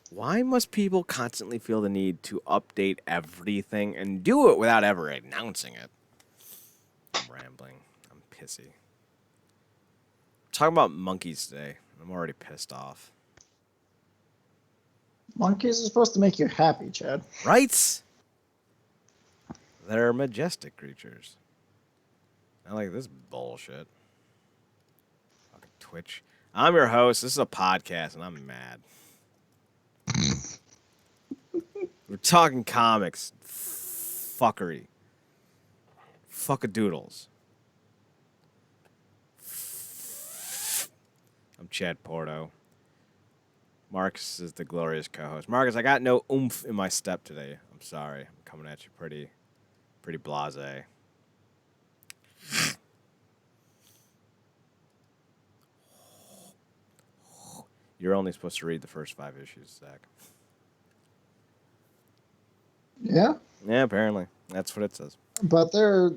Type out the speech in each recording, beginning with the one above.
Why must people constantly feel the need to update everything and do it without ever announcing it? I'm rambling. I'm pissy. I'm talking about monkeys today. I'm already pissed off. Monkeys are supposed to make you happy, Chad. Right? They're majestic creatures. I like this bullshit. Fucking Twitch. I'm your host. This is a podcast, and I'm mad. We're talking comics. Fuckery. Fuckadoodles. I'm Chad Porto. Marcus is the glorious co-host. Marcus, I got no oomph in my step today. I'm sorry. I'm coming at you pretty blasé. You're only supposed to read the first 5 issues, Zach. Yeah? Yeah, apparently. That's what it says. But they're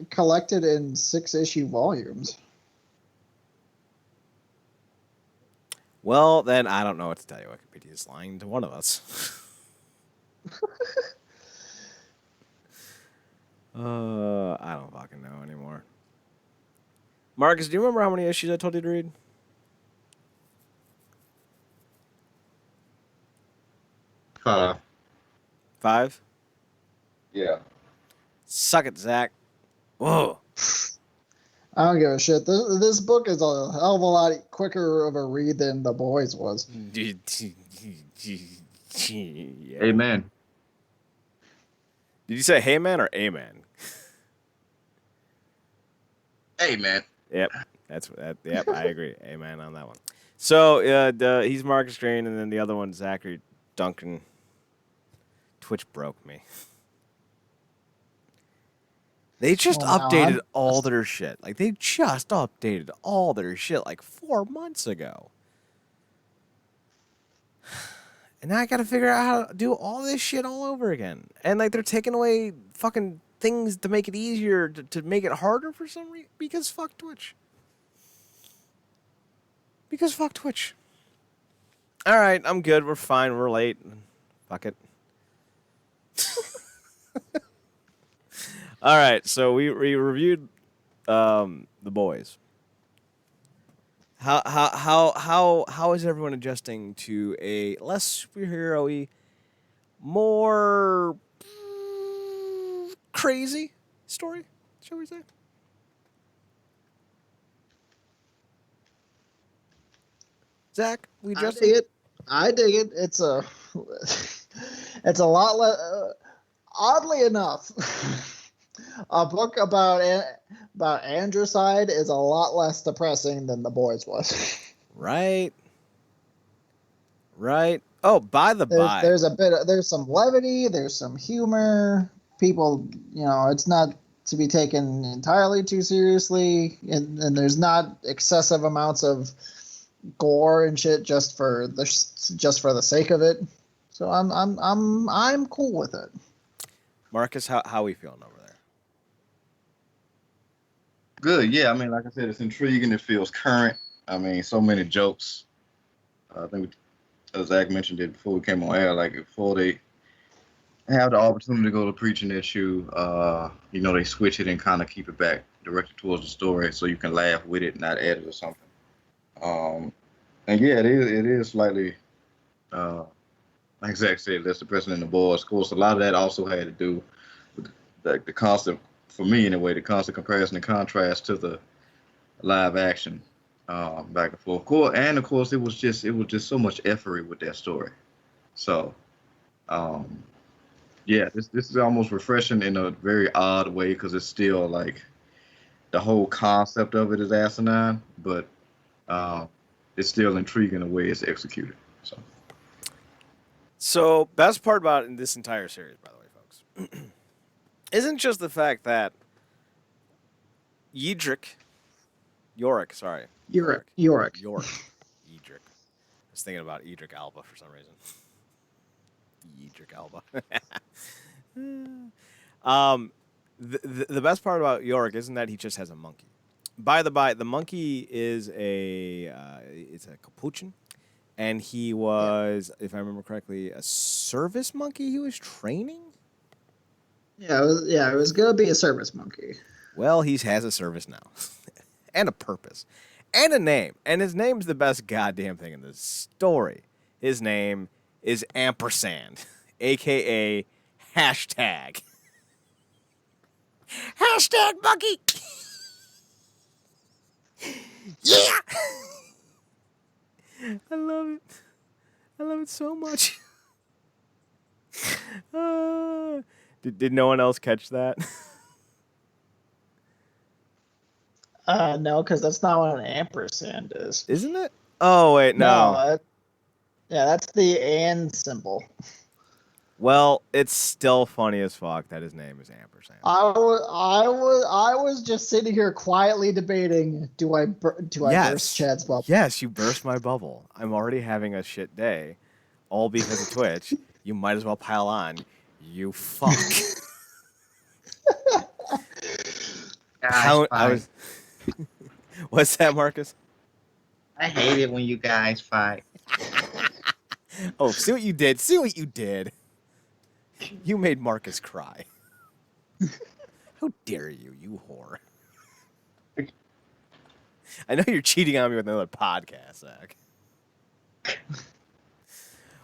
collected in 6-issue volumes. Well, then I don't know what to tell you. Wikipedia's lying to one of us. I don't fucking know anymore. Marcus, do you remember how many issues I told you to read? 5. 5? Yeah. Suck it, Zach. Whoa. I don't give a shit. This book is a hell of a lot quicker of a read than The Boys was. Yeah. Amen. Did you say hey man or amen? Amen. Yep. Yep, I agree. Amen on that one. So he's Marcus Green, and then the other one, Zachary Duncan. Twitch broke me. They just updated all their shit. Like, they just updated all their shit like 4 months ago. And now I gotta figure out how to do all this shit all over again. And, like, they're taking away fucking things to make it easier, to make it harder for some reason. Because fuck Twitch. Because fuck Twitch. All right, I'm good. We're fine. We're late. Fuck it. All right, so we reviewed The Boys. How is everyone adjusting to a less superhero-y, more crazy story? Shall we say? Zach, we just I dig it. It's a lot less. Oddly enough, a book about androcide is a lot less depressing than The Boys was. Right. Oh, by the by, there's some levity, there's some humor. People, it's not to be taken entirely too seriously, and there's not excessive amounts of gore and shit just for the sake of it. So I'm cool with it. Marcus, how are we feeling over there? Good, yeah. I mean, like I said, it's intriguing. It feels current. I mean, so many jokes. I think, as Zach mentioned it before we came on air, like before they have the opportunity to go to preaching issue, they switch it and kind of keep it back directed towards the story so you can laugh with it, not add it or something. And yeah, it is slightly, like Zach said, less depressing than The Boys. Of course, a lot of that also had to do with the constant, for me anyway, the constant comparison and contrast to the live action back and forth. Of course, it was just so much effery with that story. So, yeah, this is almost refreshing in a very odd way because it's still like the whole concept of it is asinine, but it's still intriguing the way it's executed. So, best part about this entire series, by the way, folks, isn't just the fact that Yorick. Edric. I was thinking about Edric Alba for some reason. Edric Alba. The best part about Yorick isn't that he just has a monkey. By the by, the monkey is it's a capuchin, and he was, if I remember correctly, a service monkey he was training? It was gonna be a service monkey. Well, he has a service now. And a purpose. And a name. And his name's the best goddamn thing in this story. His name is Ampersand, a.k.a. hashtag. Hashtag monkey! Yeah! I love it. I love it so much. Did no one else catch that? No, because that's not what an ampersand is. Isn't it? Oh, wait, no. That's the and symbol. Well, it's still funny as fuck that his name is Ampersand. I was just sitting here quietly debating, do I burst Chad's bubble? Yes, you burst my bubble. I'm already having a shit day, all because of Twitch. You might as well pile on. You fuck. What's that, Marcus? I hate it when you guys fight. Oh, see what you did. See what you did. You made Marcus cry. How dare you, you whore. I know you're cheating on me with another podcast, Zach.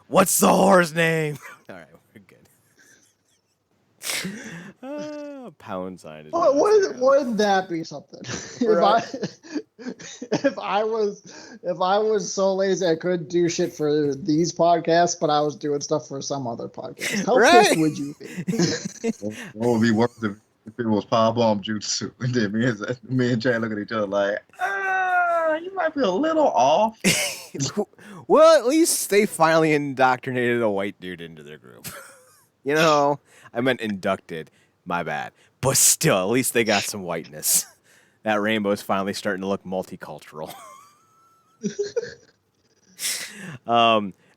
What's the whore's name? All right, we're good. Pound sign. Wouldn't that be something? Right. If I was so lazy I couldn't do shit for these podcasts, but I was doing stuff for some other podcast. How pissed would you be? What would be worse if it was Powerbomb Jutsu? And then me and Chad look at each other like, you might be a little off. Well, at least they finally indoctrinated a white dude into their group. You know, I meant inducted. My bad. But still, at least they got some whiteness. That rainbow is finally starting to look multicultural.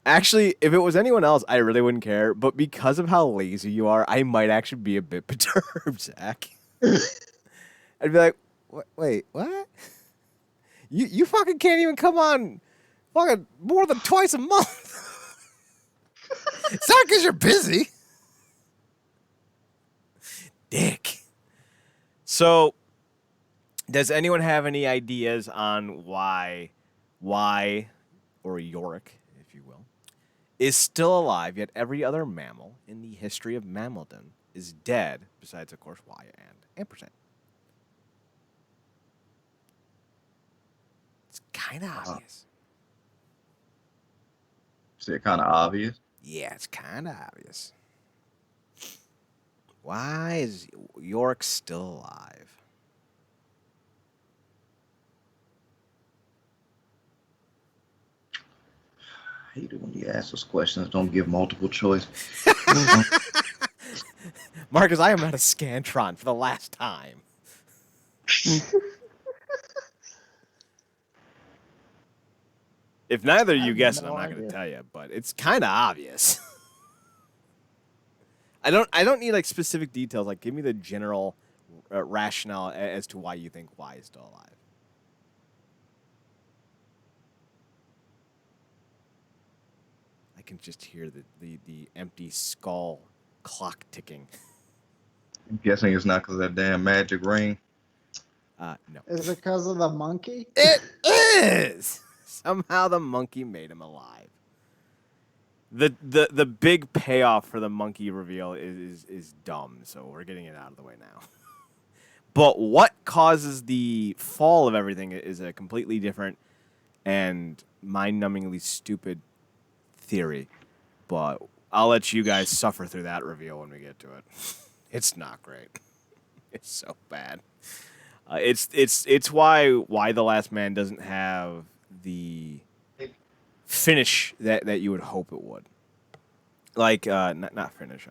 Actually, if it was anyone else, I really wouldn't care. But because of how lazy you are, I might actually be a bit perturbed, Zach. I'd be like, wait, what? You fucking can't even come on fucking more than twice a month. It's not because you're busy. Dick. So, does anyone have any ideas on why, or Yorick, if you will, is still alive, yet every other mammal in the history of mammaldom is dead, besides, of course, Y and ampersand? It's kind of obvious. Is it kind of obvious? Yeah, it's kind of obvious. Why is Yorick still alive? I hate it when you ask those questions. Don't give multiple choice. Marcus, I am not a Scantron for the last time. If neither of you guess it, I'm not going to tell you, but it's kind of obvious. I don't need like specific details. Like, give me the general rationale as to why you think Y is still alive. I can just hear the empty skull clock ticking. I'm guessing it's not because of that damn magic ring. No. Is it because of the monkey? It is! Somehow the monkey made him alive. The big payoff for the monkey reveal is dumb, so we're getting it out of the way now. But what causes the fall of everything is a completely different and mind-numbingly stupid theory. But I'll let you guys suffer through that reveal when we get to it. It's not great. It's so bad. It's why The Last Man doesn't have the finish that you would hope it would. Like not finish.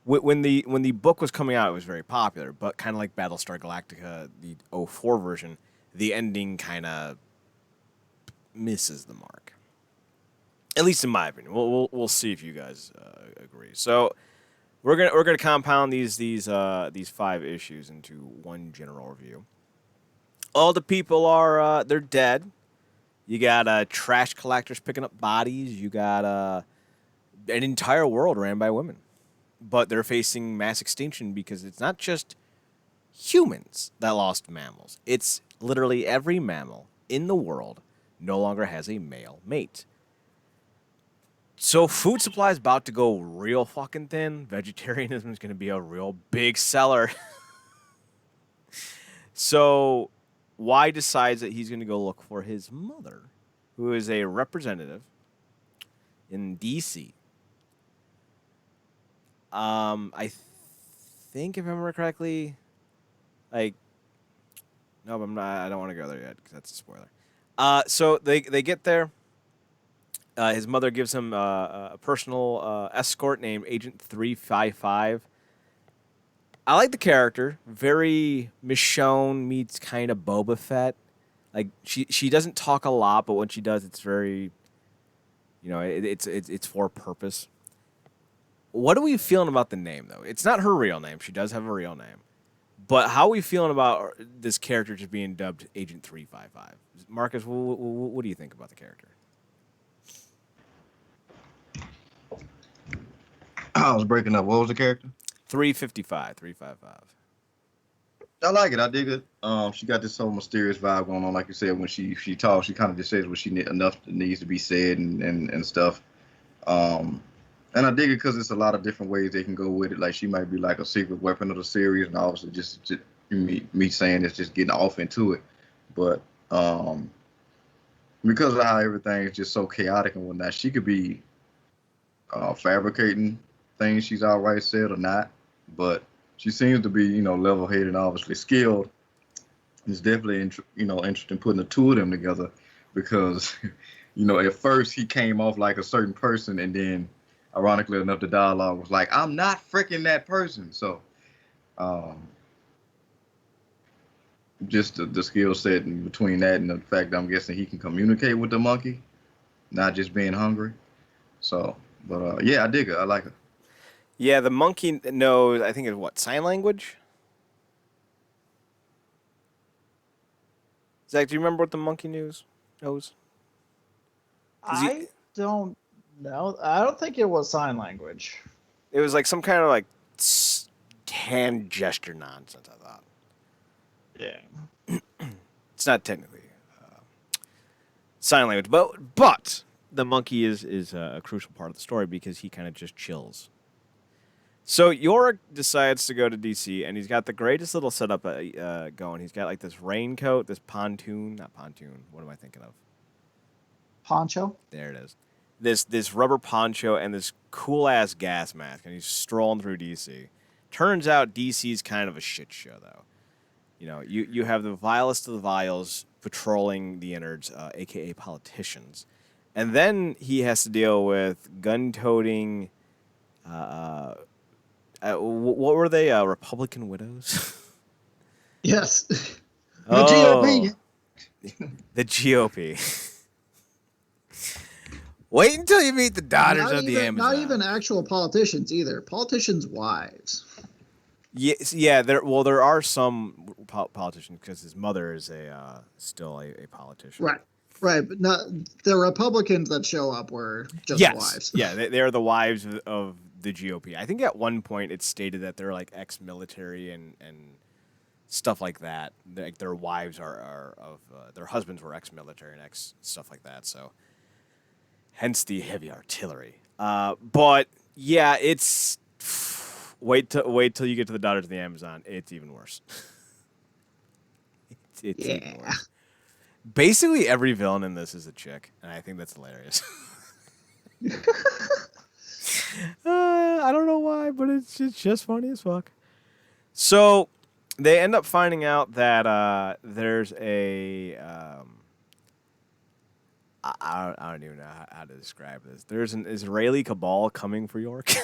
When the book was coming out, it was very popular, but kind of like Battlestar Galactica, the 04 version, the ending kind of misses the mark. At least in my opinion. We'll see if you guys agree. So we're gonna compound these 5 issues into one general review. All the people are they're dead. You got trash collectors picking up bodies. You got an entire world ran by women. But they're facing mass extinction because it's not just humans that lost mammals. It's literally every mammal in the world no longer has a male mate. So food supply is about to go real fucking thin. Vegetarianism is going to be a real big seller. So Y decides that he's going to go look for his mother, who is a representative in D.C. I think if I remember correctly, like, no, but I'm not. I don't want to go there yet because that's a spoiler. So they get there. His mother gives him a personal escort named Agent 355. I like the character. Very Michonne meets kind of Boba Fett. Like she doesn't talk a lot, but when she does, it's very, it's for a purpose. What are we feeling about the name though? It's not her real name. She does have a real name. But how are we feeling about this character just being dubbed Agent 355? Marcus, what do you think about the character? I was breaking up. What was the character? 355. I like it. I dig it. She got this whole mysterious vibe going on, like you said. When she talks, she kind of just says what she enough that needs to be said and stuff. And I dig it because it's a lot of different ways they can go with it. Like she might be like a secret weapon of the series, and obviously just me saying it's just getting off into it. But because of how everything is just so chaotic and whatnot, she could be fabricating things she's outright said or not. But she seems to be, level-headed and obviously skilled. It's definitely, interesting putting the two of them together because, at first he came off like a certain person, and then, ironically enough, the dialogue was like, "I'm not freaking that person." So, just the skill set in between that and the fact that I'm guessing he can communicate with the monkey, not just being hungry. So, but yeah, I dig it. I like it. Yeah, the monkey knows, I think it's what, sign language? Zach, do you remember what the monkey knows? I don't know. I don't think it was sign language. It was like some kind of like hand gesture nonsense, I thought. Yeah. It's not technically sign language, but the monkey is a crucial part of the story because he kind of just chills. So Yorick decides to go to DC, and he's got the greatest little setup going. He's got like this raincoat, this not pontoon. What am I thinking of? Poncho. There it is. This rubber poncho and this cool ass gas mask, and he's strolling through DC. Turns out DC's kind of a shit show, though. You have the vilest of the vials patrolling the innards, aka politicians, and then he has to deal with gun-toting. What were they? Republican widows? Yes. The GOP. The GOP. Wait until you meet the daughters of the Amazon. Not even actual politicians either. Politicians' wives. Yeah. There are some politicians because his mother is still a politician. Right, but not the Republicans that show up were just wives. Yeah, they are the wives of the GOP. I think at one point it's stated that they're like ex-military and stuff like that. Like their wives are of their husbands were ex-military and ex stuff like that. So hence the heavy artillery. But yeah, it's wait till you get to the daughters of the Amazon. It's even worse. it's even worse. Basically, every villain in this is a chick, and I think that's hilarious. I don't know why, but it's just funny as fuck. So they end up finding out that there's a I don't even know how to describe this. There's an Israeli cabal coming for York.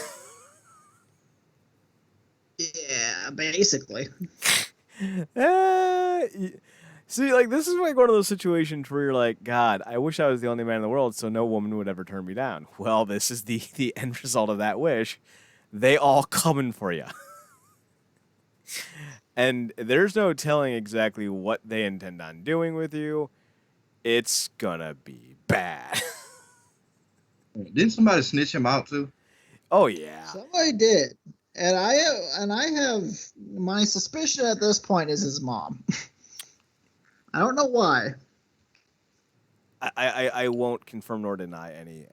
Yeah, basically. See, like, this is like one of those situations where you're like, God, I wish I was the only man in the world so no woman would ever turn me down. Well, this is the end result of that wish. They all coming for you. And there's no telling exactly what they intend on doing with you. It's gonna be bad. Didn't somebody snitch him out too? Oh yeah. Somebody did, and I have my suspicion at this point is his mom. I don't know why. I won't confirm nor deny any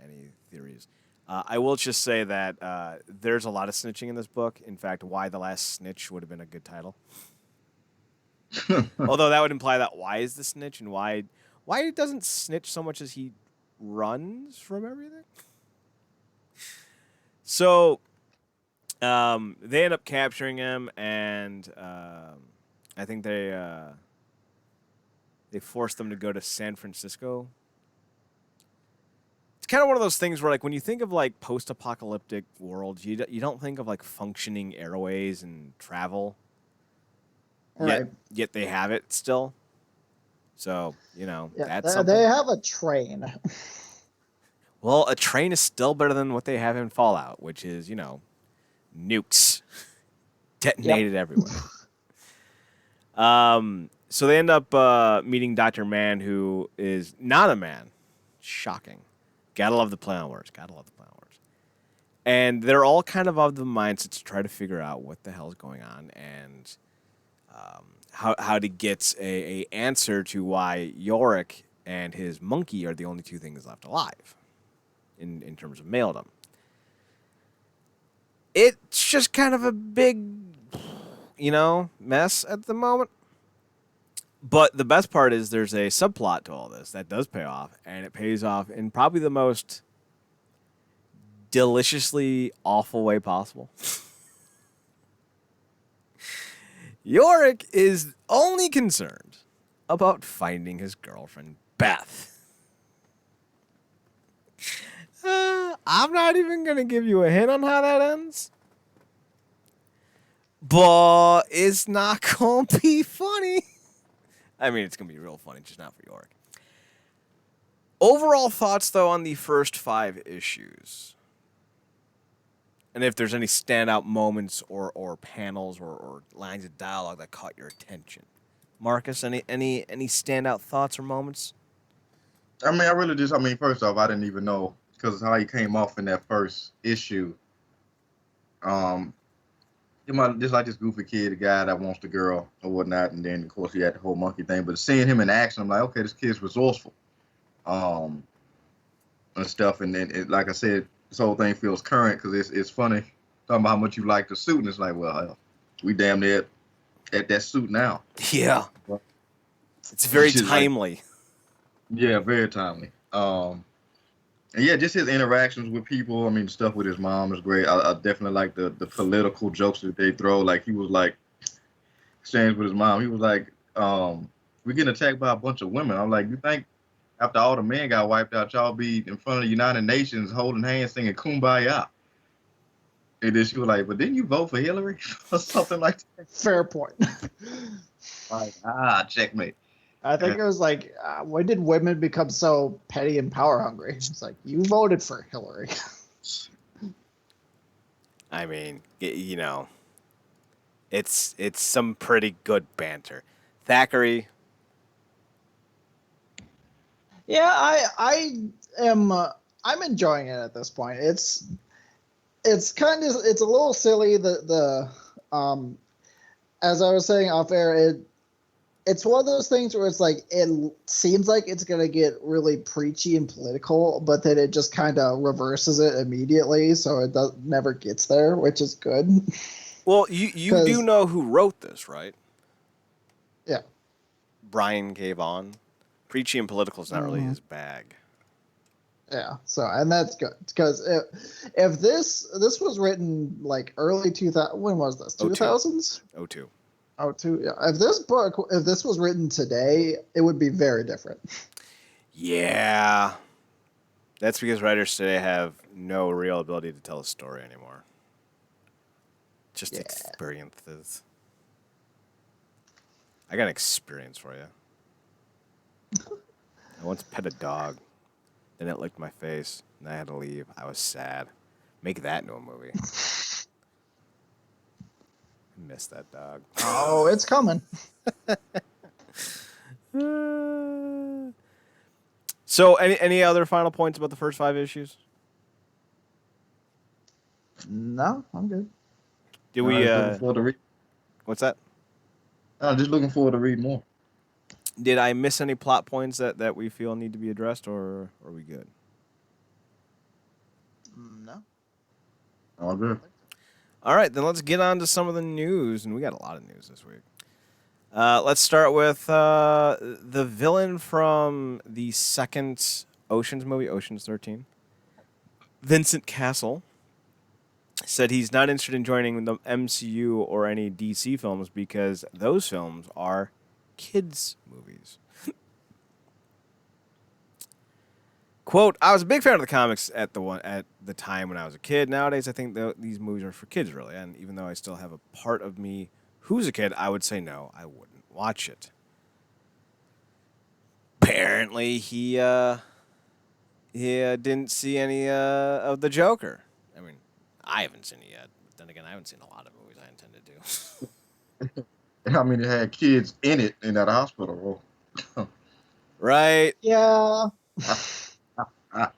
theories. I will just say that there's a lot of snitching in this book. In fact, Why the Last Snitch would have been a good title. Although that would imply that why is the snitch and why he doesn't snitch so much as he runs from everything. So they end up capturing him, and I think they force them to go to San Francisco. It's kind of one of those things where, like, when you think of like post-apocalyptic worlds, you don't think of like functioning airways and travel. Right. Yet they have it still. So that's something. They have a train. Well, a train is still better than what they have in Fallout, which is nukes detonated everywhere. So they end up meeting Dr. Mann, who is not a man. Shocking. Gotta love the play on words. And they're all kind of the mindset to try to figure out what the hell's going on and how to get a answer to why Yorick and his monkey are the only two things left alive in terms of maledom. It's just kind of a big, mess at the moment. But the best part is there's a subplot to all this that does pay off, and it pays off in probably the most deliciously awful way possible. Yorick is only concerned about finding his girlfriend, Beth. I'm not even going to give you a hint on how that ends. But it's not going to be funny. I mean, it's going to be real funny, just not for Yorick. Overall thoughts, though, on the first 5 issues. And if there's any standout moments or panels or lines of dialogue that caught your attention. Marcus, any standout thoughts or moments? I mean, first off, I didn't even know because how he came off in that first issue. Just like this goofy kid, the guy that wants the girl or whatnot, and then of course he had the whole monkey thing. But seeing him in action, I'm like, okay, this kid's resourceful, and stuff. And then, like I said, this whole thing feels current because it's funny talking about how much you like the suit, and it's like, well, we damn near at that suit now. Yeah, it's very timely. Yeah, very timely. And yeah, just his interactions with people. I mean, the stuff with his mom is great. I definitely like the political jokes that they throw. Like he was like, exchange with his mom. He was like, we're getting attacked by a bunch of women. I'm like, you think after all the men got wiped out, y'all be in front of the United Nations holding hands singing Kumbaya? And then she was like, but didn't you vote for Hillary? Or something like that. Fair point. Like, checkmate. I think it was like, when did women become so petty and power hungry? It's like, you voted for Hillary. I mean, it's some pretty good banter. Thackeray. Yeah, I'm enjoying it at this point. It's a little silly. As I was saying off air, it's one of those things where it's like it seems like it's gonna get really preachy and political, but then it just kind of reverses it immediately, so it never gets there, which is good. Well, you do know who wrote this, right? Yeah, Brian K. Vaughan. Preachy and political is not really his bag. Yeah, so and that's good because if this was written like early 2000, when was this? 2000s? 02. Oh, two. Yeah. If this was written today, it would be very different. Yeah. That's because writers today have no real ability to tell a story anymore. Just experiences. I got an experience for you. I once pet a dog. Then it licked my face, and I had to leave. I was sad. Make that into a movie. I miss that dog. Oh, it's coming. So, any other final points about the first 5 issues? No, I'm good. Did we? Looking forward to read. What's that? I'm just looking forward to read more. Did I miss any plot points that we feel need to be addressed, or are we good? No. All good. All right, then let's get on to some of the news, and we got a lot of news this week. Let's start with the villain from the second Ocean's movie, Ocean's 13. Vincent Castle said he's not interested in joining the MCU or any DC films because those films are kids' movies. Quote, I was a big fan of the comics at the time when I was a kid. Nowadays, I think these movies are for kids, really. And even though I still have a part of me who's a kid, I would say no, I wouldn't watch it. Apparently, he didn't see any of the Joker. I mean, I haven't seen it yet. But then again, I haven't seen a lot of movies I intend to do. I mean, it had kids in it in that hospital. Right? Yeah. I'm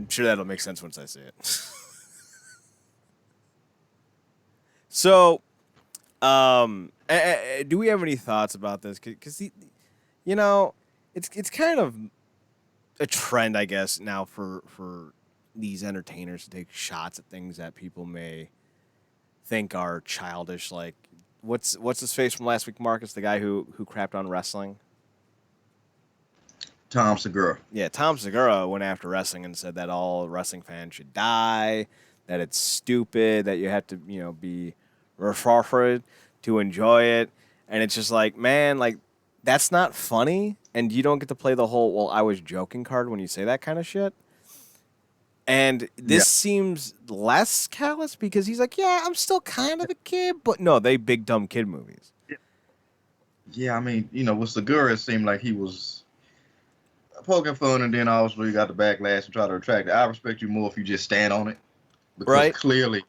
sure that'll make sense once I see it. So, do we have any thoughts about this? Because it's kind of a trend, I guess, now for these entertainers to take shots at things that people may think are childish. Like, what's his face from last week, Marcus? The guy who crapped on wrestling. Tom Segura. Yeah, Tom Segura went after wrestling and said that all wrestling fans should die, that it's stupid, that you have to, be refreshing to enjoy it. And it's just like, man, like, that's not funny. And you don't get to play the whole, well, I was joking card when you say that kind of shit. And this seems less callous because he's like, yeah, I'm still kind of a kid. But no, they big, dumb kid movies. Yeah, I mean, with Segura, it seemed like he was poking fun, and then obviously you got the backlash and try to retract it. I respect you more if you just stand on it, because right. Clearly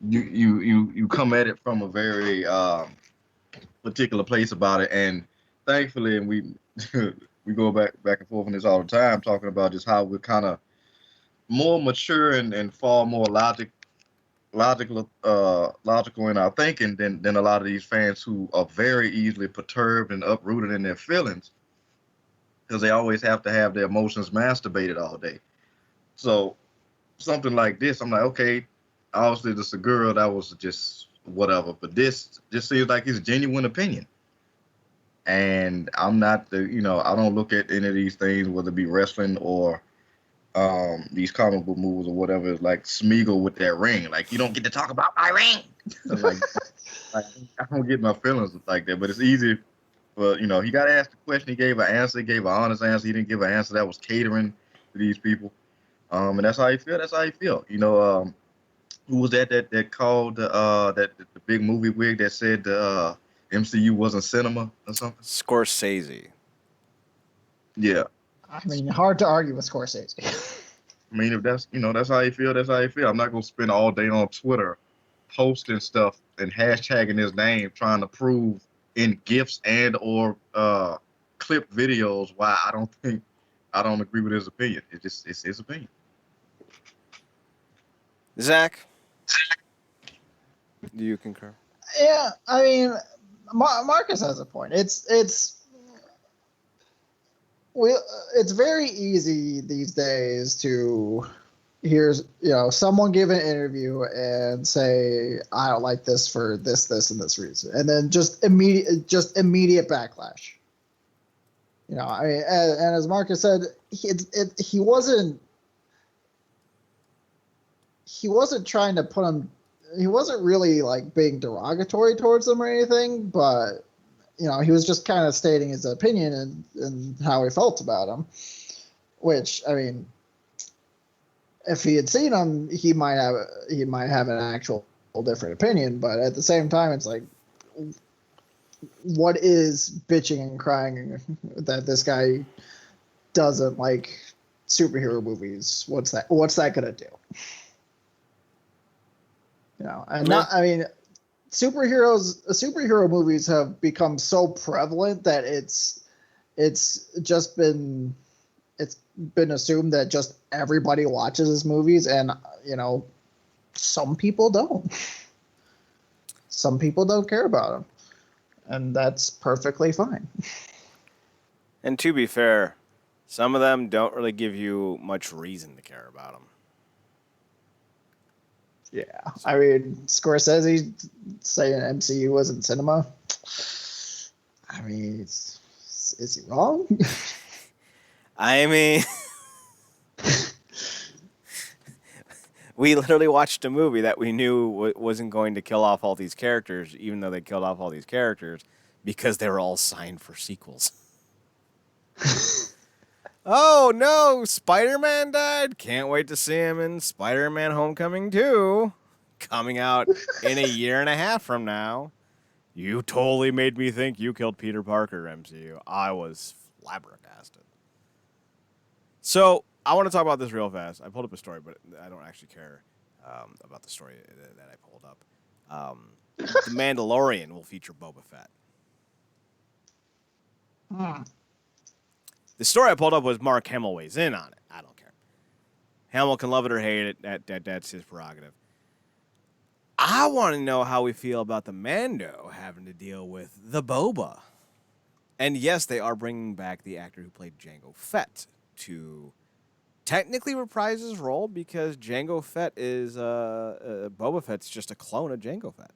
you come at it from a very particular place about it, and thankfully, and we we go back and forth on this all the time, talking about just how we're kind of more mature and far more logical in our thinking than a lot of these fans who are very easily perturbed and uprooted in their feelings, because they always have to have their emotions masturbated all day. So something like this, I'm like, okay, obviously the Segura, that was just whatever, but this just seems like his genuine opinion. And I'm not I don't look at any of these things, whether it be wrestling or these comic book movies or whatever, like Smeagol with that ring. Like, you don't get to talk about my ring. like I don't get my feelings like that, but it's easy. But, he got asked a question. He gave an answer. He gave an honest answer. He didn't give an answer that was catering to these people. And that's how he feel. That's how he feel. Who was that called the big movie wig that said the MCU wasn't cinema or something? Scorsese. Yeah. I mean, hard to argue with Scorsese. I mean, if that's how you feel, that's how you feel. I'm not going to spend all day on Twitter posting stuff and hashtagging his name, trying to prove in GIFs and or clip videos why I don't agree with his opinion. It's his opinion. Zach, do you concur? Yeah, I mean, Marcus has a point. It's very easy these days to hear someone give an interview and say, I don't like this for this and this reason, and then just immediate backlash. I mean, and as Marcus said, he wasn't trying to put him. He wasn't really like being derogatory towards them or anything, but he was just kind of stating his opinion and how he felt about him. Which, I mean, if he had seen him, he might have an actual different opinion. But at the same time, it's like, what is bitching and crying that this guy doesn't like superhero movies? What's that gonna do? I mean, superhero movies have become so prevalent that it's it's been assumed that just everybody watches his movies, and some people don't. Some people don't care about him, and that's perfectly fine. And to be fair, some of them don't really give you much reason to care about him. Yeah, I mean, Scorsese saying MCU wasn't cinema. I mean, is he wrong? I mean, we literally watched a movie that we knew wasn't going to kill off all these characters, even though they killed off all these characters, because they were all signed for sequels. Oh no, Spider-Man died. Can't wait to see him in Spider-Man Homecoming 2, coming out in a year and a half from now. You totally made me think you killed Peter Parker, MCU. I was flabbergasted. So, I want to talk about this real fast. I pulled up a story, but I don't actually care about the story that I pulled up. The Mandalorian will feature Boba Fett. The story I pulled up was Mark Hamill weighs in on it. I don't care. Hamill can love it or hate it. That's his prerogative. I want to know how we feel about the Mando having to deal with the Boba. And yes, they are bringing back the actor who played Jango Fett to technically reprise his role, because Jango Fett is Boba Fett's just a clone of Jango Fett.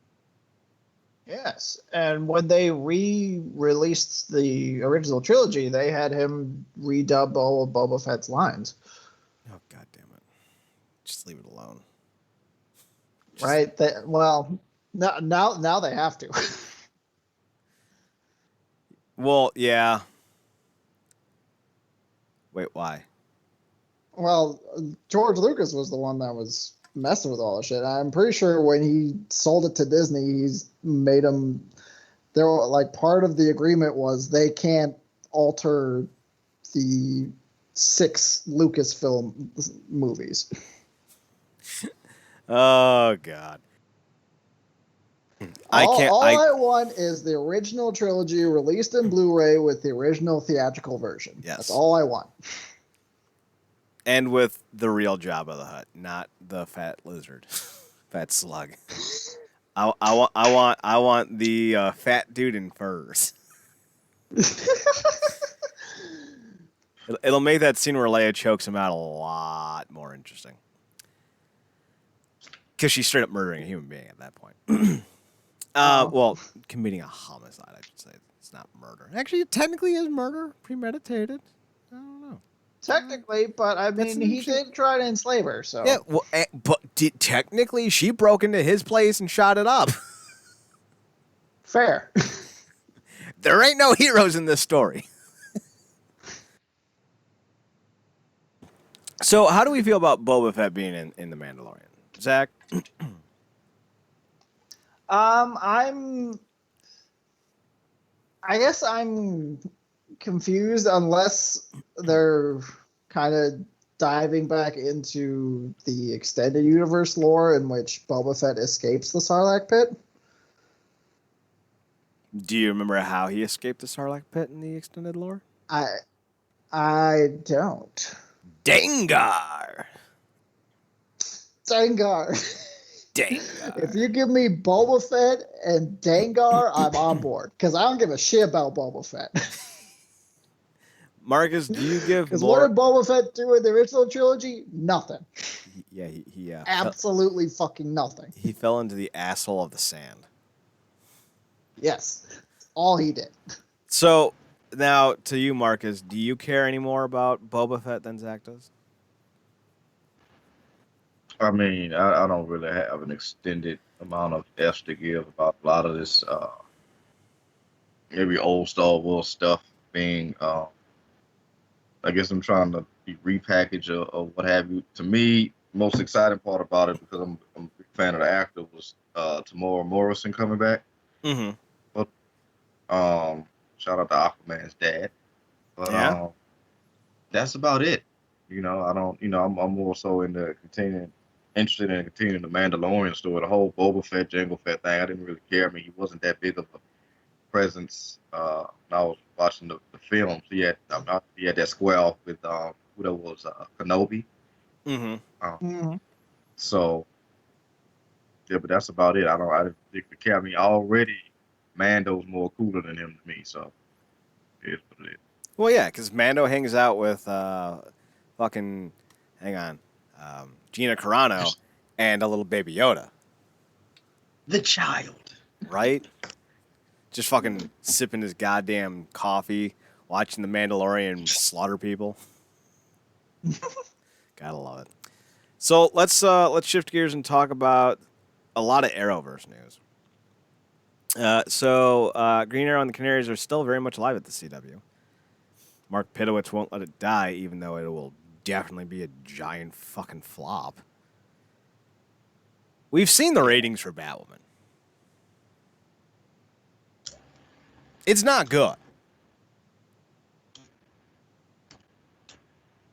Yes, and when they re-released the original trilogy, they had him redub all of Boba Fett's lines. Oh, God damn it. Just leave it alone. Right? Now they have to. Well, yeah. Wait, why? Well, George Lucas was the one that was messing with all the shit. I'm pretty sure when he sold it to Disney, he's made them. There were like part of the agreement was they can't alter the 6 Lucasfilm movies. Oh God. All I want is the original trilogy released in Blu-ray with the original theatrical version. Yes. That's all I want. And with the real Jabba the Hutt, not the fat lizard, fat slug. I want the fat dude in furs. It'll make that scene where Leia chokes him out a lot more interesting, because she's straight up murdering a human being at that point. Well, committing a homicide, I should say. It's not murder. Actually, it technically is murder, premeditated. I don't know. Technically, but I mean, he did try to enslave her, so. Yeah, well, but technically, she broke into his place and shot it up. Fair. There ain't no heroes in this story. So, how do we feel about Boba Fett being in The Mandalorian? Zach? I guess I'm confused, unless they're kind of diving back into the extended universe lore in which Boba Fett escapes the Sarlacc pit. Do you remember how he escaped the Sarlacc pit in the extended lore? I don't. Dengar. If you give me Boba Fett and Dengar, I'm on board, because I don't give a shit about Boba Fett. Marcus, do you give Because more... what did Boba Fett do in the original trilogy? Nothing. Yeah, he absolutely fucking nothing. He fell into the asshole of the sand. Yes, all he did. So, now, to you, Marcus, do you care any more about Boba Fett than Zach does? I mean, I don't really have an extended amount of F's to give about a lot of this maybe old Star Wars stuff being, I guess I'm trying to be repackaged or what have you. To me, most exciting part about it, because I'm a big fan of the actor, was Tamora Morrison coming back. Mm-hmm. But shout out to Aquaman's dad. But yeah. That's about it. I don't. I'm more so interested in continuing the Mandalorian story. The whole Boba Fett, Jango Fett thing, I didn't really care. I mean, he wasn't that big of presence. When I was watching the films. He had that square off with who that was, Kenobi. Mm-hmm. Mhm. So yeah, but that's about it. I didn't think the cat. I mean, already Mando's more cooler than him to me. So it is what it is. Well, yeah, because Mando hangs out with fucking, hang on, Gina Carano and a little baby Yoda, The child. right? Just fucking sipping his goddamn coffee, watching the Mandalorian slaughter people. Gotta love it. So let's shift gears and talk about a lot of Arrowverse news. Green Arrow and the Canaries are still very much alive at the CW. Mark Pitowitz won't let it die, even though it will definitely be a giant fucking flop. We've seen the ratings for Batwoman. It's not good.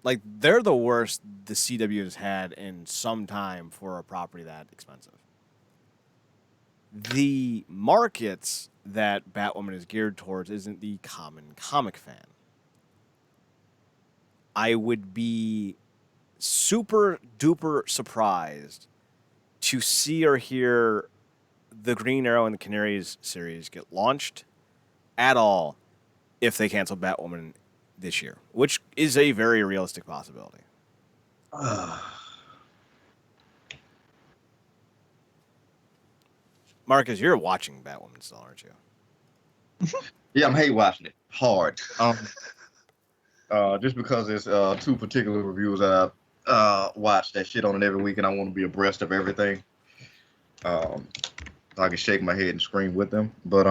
Like, they're the worst the CW has had in some time for a property that expensive. The markets that Batwoman is geared towards isn't the common comic fan. I would be super duper surprised to see or hear the Green Arrow and the Canaries series get launched at all if they cancel Batwoman this year, which is a very realistic possibility. Marcus, you're watching Batwoman still, aren't you? Yeah, I'm hate watching it hard. Just because there's two particular reviews that I watch that shit on it every week, and I want to be abreast of everything. So I can shake my head and scream with them. But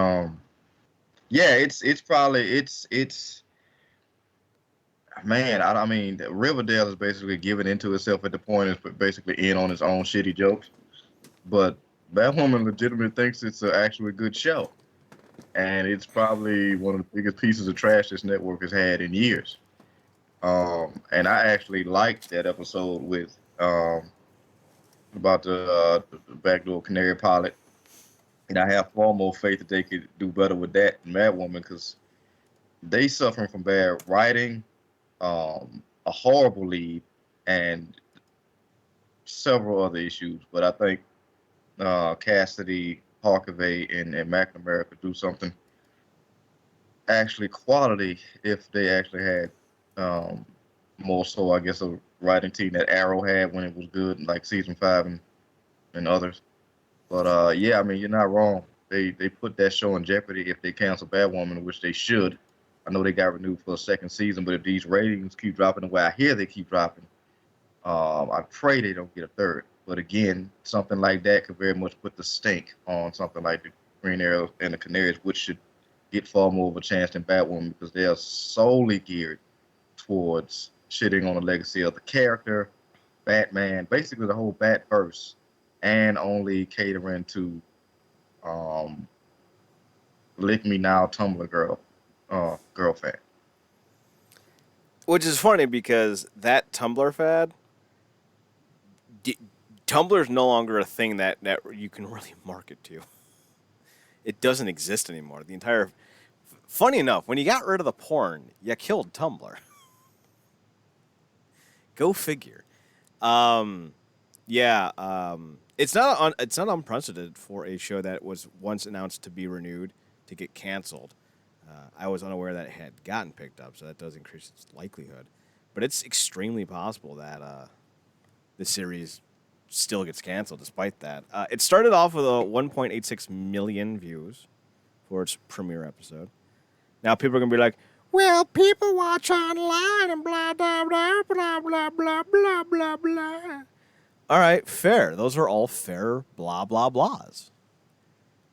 yeah, it's man. I mean, Riverdale is basically giving into itself at the point it's basically in on its own shitty jokes. But Batwoman legitimately thinks it's an actually good show, and it's probably one of the biggest pieces of trash this network has had in years. And I actually liked that episode with about the backdoor canary pilot, and I have far more faith that they could do better with that than Madwoman because they suffering from bad writing, a horrible lead, and several other issues. But I think Cassidy, Harkavy, and McNamara could do something actually quality if they actually had more so, I guess, a writing team that Arrow had when it was good, like season 5 and others. But yeah, I mean, you're not wrong. They put that show in jeopardy if they cancel Batwoman, which they should. I know they got renewed for a second season, but if these ratings keep dropping the way I hear they keep dropping, I pray they don't get a third. But again, something like that could very much put the stink on something like the Green Arrow and the Canaries, which should get far more of a chance than Batwoman because they are solely geared towards shitting on the legacy of the character, Batman, basically the whole Batverse, and only catering to Lick Me Now Tumblr girl fan. Which is funny because that Tumblr fad, Tumblr is no longer a thing that you can really market to. It doesn't exist anymore. The entire, funny enough, when you got rid of the porn, you killed Tumblr. Go figure. It's not unprecedented for a show that was once announced to be renewed to get canceled. I was unaware that it had gotten picked up, so that does increase its likelihood. But it's extremely possible that the series still gets canceled despite that. It started off with a 1.86 million views for its premiere episode. Now people are going to be like, well, people watch online and blah, blah, blah, blah, blah, blah, blah, blah, blah. All right, fair. Those are all fair blah, blah, blahs.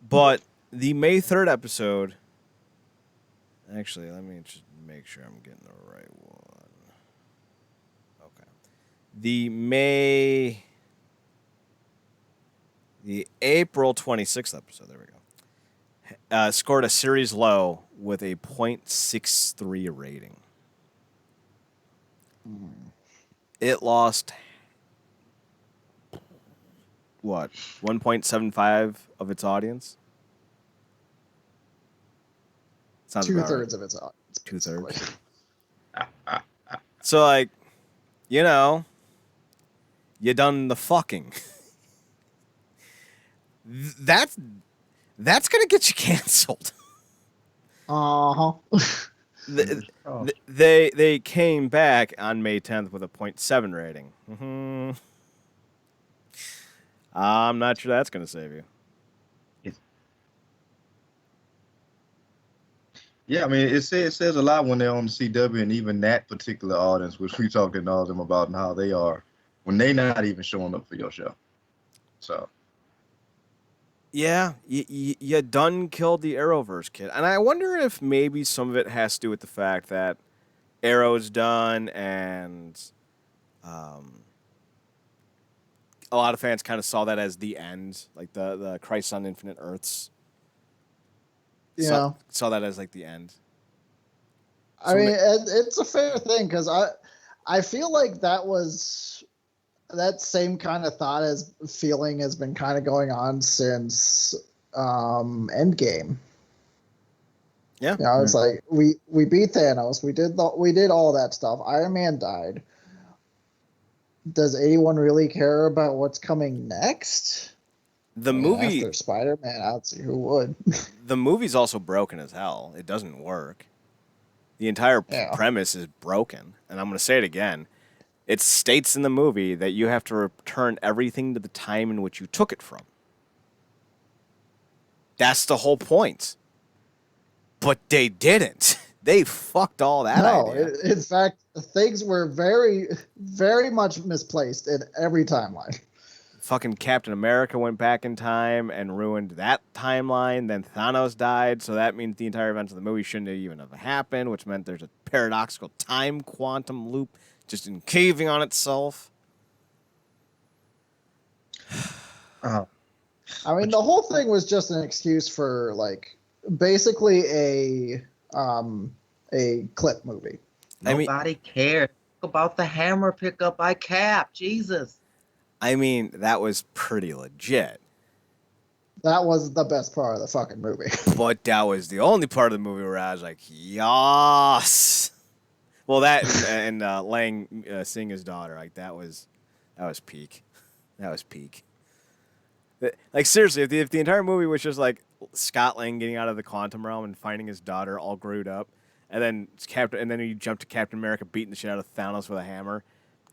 But the May 3rd episode... Actually, let me just make sure I'm getting the right one. Okay. The April 26th episode, there we go, scored a series low with a 0.63 rating. It lost, 1.75 of its audience? Sounds about right. 2/3 of its audience. 2/3. So, like, you know, you done the fucking. That's gonna get you canceled. Uh-huh. They came back on May 10th with a 0.7 rating. Mm-hmm. I'm not sure that's gonna save you. Yeah, I mean, it says a lot when they're on the CW, and even that particular audience, which we talked to all of them about and how they are, when they're not even showing up for your show. So. Yeah, you done killed the Arrowverse, kid. And I wonder if maybe some of it has to do with the fact that Arrow's done and a lot of fans kind of saw that as the end, like the Crisis on Infinite Earths. Yeah. Saw that as like the end. I mean, it's a fair thing because I feel like that same kind of feeling has been kind of going on since Endgame. Yeah. You know, it's like we beat Thanos, we did all that stuff. Iron Man died. Does anyone really care about what's coming next? The movie after Spider-Man, I'd see who would. The movie's also broken as hell. It doesn't work. The entire premise is broken, and I'm going to say it again. It states in the movie that you have to return everything to the time in which you took it from. That's the whole point. But they didn't. They fucked all that idea. In fact, things were very, very much misplaced in every timeline. Fucking Captain America went back in time and ruined that timeline. Then Thanos died, so that means the entire events of the movie shouldn't even have happened, which meant there's a paradoxical time quantum loop just in caving on itself. I mean, the whole thing was just an excuse for, like, basically a clip movie. Nobody cared about the hammer pickup by Cap. Jesus. I mean, that was pretty legit. That was the best part of the fucking movie. But that was the only part of the movie where I was like, yas. Well, that and Lang seeing his daughter, like that was peak. That was peak. Like seriously, if the entire movie was just like Scott Lang getting out of the quantum realm and finding his daughter all screwed up, and then you jump to Captain America beating the shit out of Thanos with a hammer.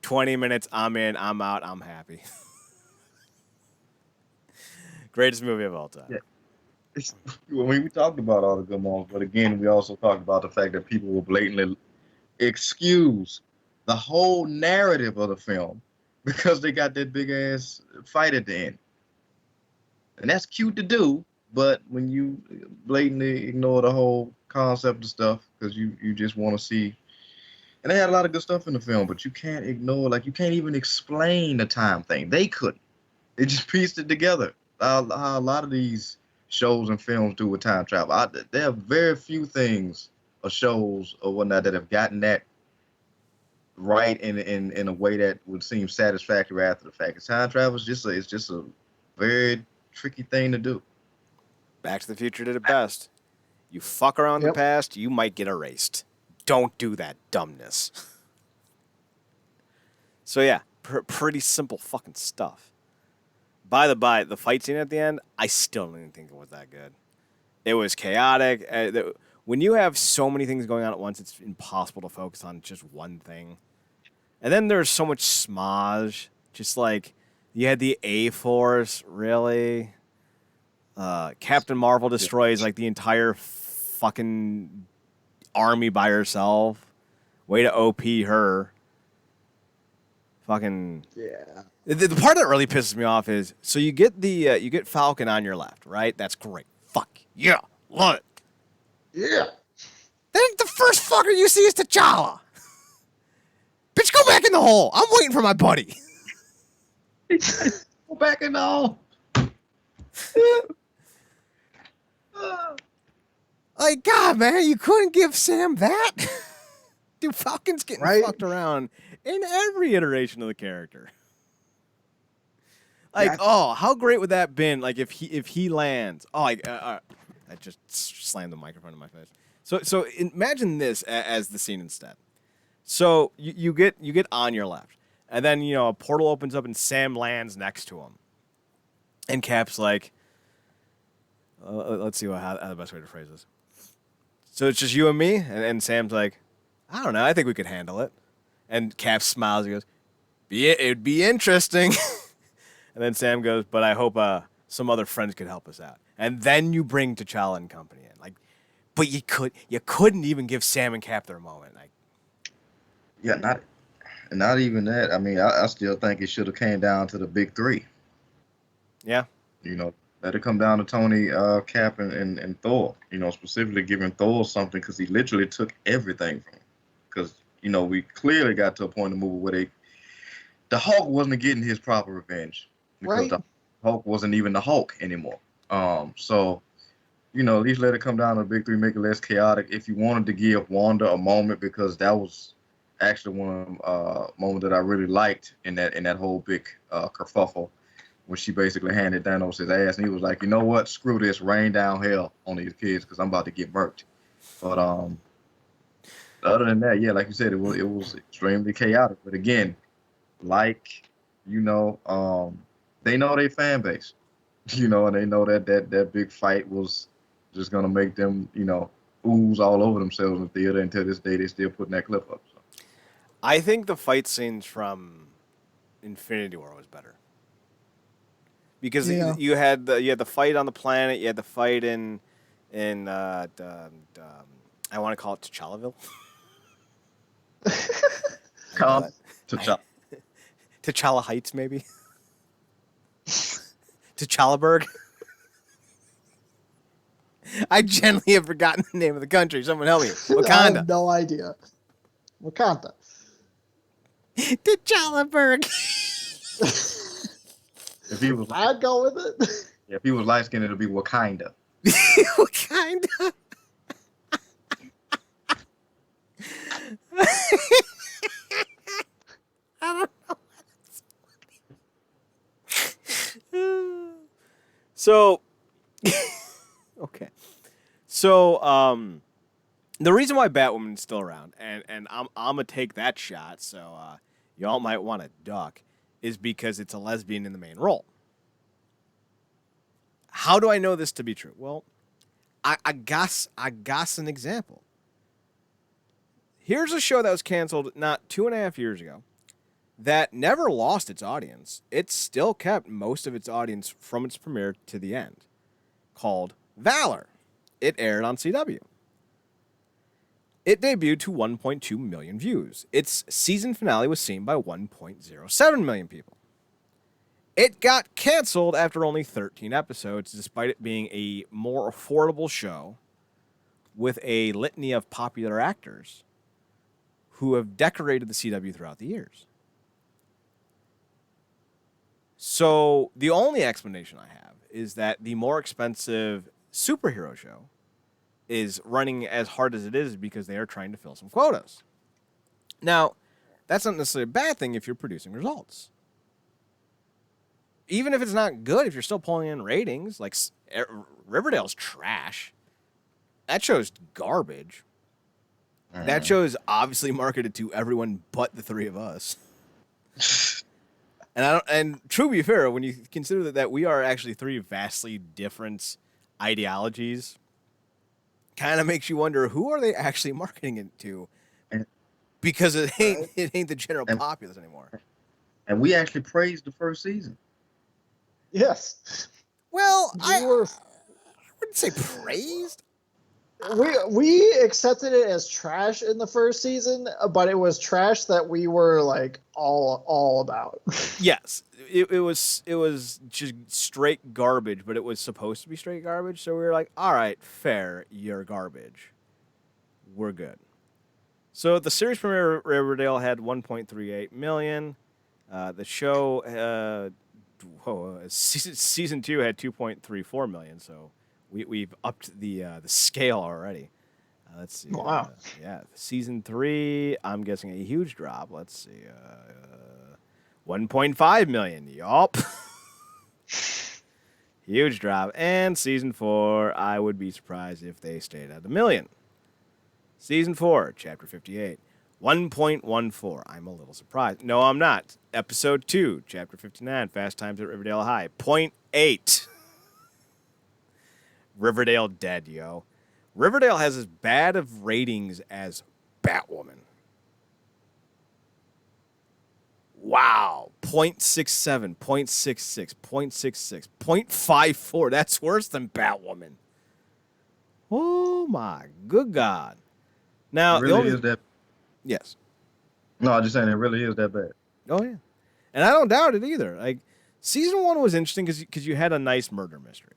20 minutes, I'm in, I'm out, I'm happy. Greatest movie of all time. Yeah. We talked about all the good moments, but again, we also talked about the fact that people will blatantly excuse the whole narrative of the film because they got that big ass fight at the end. And that's cute to do, but when you blatantly ignore the whole concept of stuff because you just want to see. And they had a lot of good stuff in the film, but you can't ignore, like, you can't even explain the time thing. They couldn't. They just pieced it together. How a lot of these shows and films do with time travel. There are very few things or shows or whatnot that have gotten that right in a way that would seem satisfactory after the fact. Time travel is just a very tricky thing to do. Back to the Future did it best. You fuck around the past, you might get erased. Don't do that dumbness. So yeah, pretty simple fucking stuff. By the by, the fight scene at the end, I still didn't think it was that good. It was chaotic. When you have so many things going on at once, it's impossible to focus on just one thing. And then there's so much smudge. Just like, you had the A-Force, really? Captain Marvel destroys like the entire fucking army by herself. Way to OP her. Fucking yeah. The part that really pisses me off is so you get you get Falcon on your left, right? That's great. Fuck yeah, love it. Yeah. Then the first fucker you see is T'Challa. Bitch, go back in the hole. I'm waiting for my buddy. Go back in the hole. Like, God, man, you couldn't give Sam that? Dude, Falcon's getting fucked around in every iteration of the character. Like, how great would that have been? Like, if he lands. Oh, I just slammed the microphone in my face. So imagine this as the scene instead. So you get on your left, and then a portal opens up and Sam lands next to him, and Cap's like, let's see how the best way to phrase this. So it's just you and me, and Sam's like, I don't know, I think we could handle it, and Cap smiles and goes, it'd be interesting, and then Sam goes, but I hope some other friends could help us out, and then you bring T'Challa and company in, like, but you couldn't even give Sam and Cap their moment, like. Yeah, not even that. I mean, I still think it should have came down to the big three. Yeah. Let it come down to Tony, Cap, and Thor. Specifically giving Thor something because he literally took everything from him. Because, we clearly got to a point in the movie where the Hulk wasn't getting his proper revenge. Because Right. the Hulk wasn't even the Hulk anymore. So, at least let it come down to the big three, make it less chaotic. If you wanted to give Wanda a moment, because that was actually one moment that I really liked in that whole big kerfuffle, when she basically handed Thanos his ass, and he was like, you know what, screw this, rain down hell on these kids because I'm about to get murked. But other than that, yeah, like you said, it was extremely chaotic. But again, they know their fan base, and they know that big fight was just gonna make them, ooze all over themselves in the theater. Until this day, they still putting that clip up. So. I think the fight scenes from Infinity War was better. Because you had the fight on the planet, you had the fight in I want to call it T'Challaville. T'Challa Heights, maybe. T'Challaburg. I genuinely have forgotten the name of the country. Someone help me. Wakanda. I have no idea. Wakanda. T'Challaburg. If he was, I'd go with it. if he was light skinned, it'd be Wakanda. Wakanda. I don't know. So, okay. So, the reason why Batwoman's still around, and I'm gonna take that shot, so y'all might want to duck, is because it's a lesbian in the main role. How do I know this to be true? Well, I guess an example. Here's a show that was canceled not 2.5 years ago that never lost its audience. It still kept most of its audience from its premiere to the end, called Valor. It aired on CW. It debuted to 1.2 million views. Its season finale was seen by 1.07 million people. It got canceled after only 13 episodes, despite it being a more affordable show with a litany of popular actors who have decorated the CW throughout the years. So the only explanation I have is that the more expensive superhero show is running as hard as it is because they are trying to fill some quotas. Now, that's not necessarily a bad thing if you're producing results. Even if it's not good, if you're still pulling in ratings, like Riverdale's trash. That show's garbage. That show is obviously marketed to everyone but the three of us. And true to be fair, when you consider that we are actually three vastly different ideologies, kind of makes you wonder, who are they actually marketing it to? Because it ain't the general populace anymore. And we actually praised the first season. Yes. Well, I wouldn't say praised. We accepted it as trash in the first season, but it was trash that we were like all about. Yes, it was just straight garbage, but it was supposed to be straight garbage. So we were like, all right, fair, you're garbage. We're good. So the series premiere Riverdale had 1.38 million. The show, season 2 had 2.34 million. So we've upped the scale already. Let's see. Wow. Season 3, I'm guessing a huge drop. Let's see. 1.5 million. Yup. Huge drop. And season 4, I would be surprised if they stayed at 1 million. Season 4, Chapter 58. 1.14. I'm a little surprised. No, I'm not. Episode 2, Chapter 59. Fast Times at Riverdale High. 0.8. Riverdale dead, yo. Riverdale has as bad of ratings as Batwoman. Wow. 0.67, 0.66, 0.66, 0.54. That's worse than Batwoman. Oh, my good God. Now, It really is that. Yes. No, I'm just saying it really is that bad. Oh, yeah. And I don't doubt it either. Like, season 1 was interesting because you had a nice murder mystery,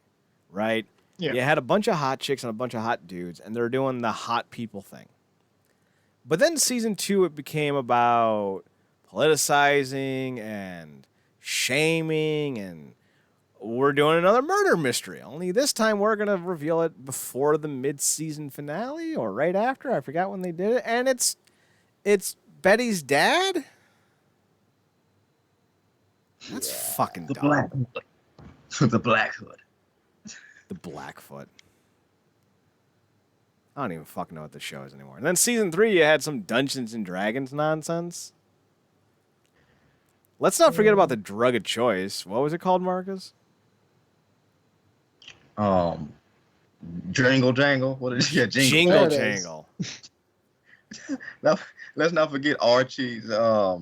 right? Yeah. You had a bunch of hot chicks and a bunch of hot dudes, and they're doing the hot people thing. But then season 2, it became about politicizing and shaming, and we're doing another murder mystery. Only this time we're going to reveal it before the mid-season finale or right after. I forgot when they did it. And it's Betty's dad? That's fucking The dumb. Black Hood. The Black Hood. The Blackfoot. I don't even fucking know what the show is anymore. And then season 3, you had some Dungeons and Dragons nonsense. Let's not forget about the drug of choice. What was it called, Marcus? Jangle Jangle. What is it? Yeah, Jingle Jingle. There it is. Jangle. Now, let's not forget Archie's a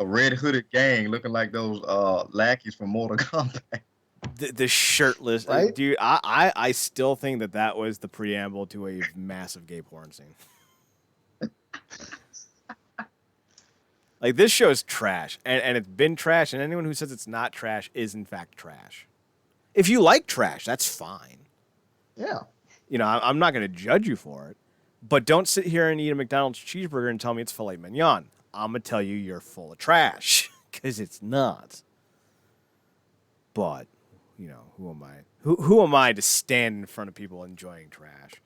red hooded gang looking like those lackeys from Mortal Kombat. The shirtless. Right? Dude, I still think that was the preamble to a massive gay porn scene. Like, this show is trash, and it's been trash, and anyone who says it's not trash is, in fact, trash. If you like trash, that's fine. Yeah. You know, I'm not going to judge you for it, but don't sit here and eat a McDonald's cheeseburger and tell me it's filet mignon. I'm going to tell you you're full of trash, because it's not. But, you know, who am I? Who am I to stand in front of people enjoying trash?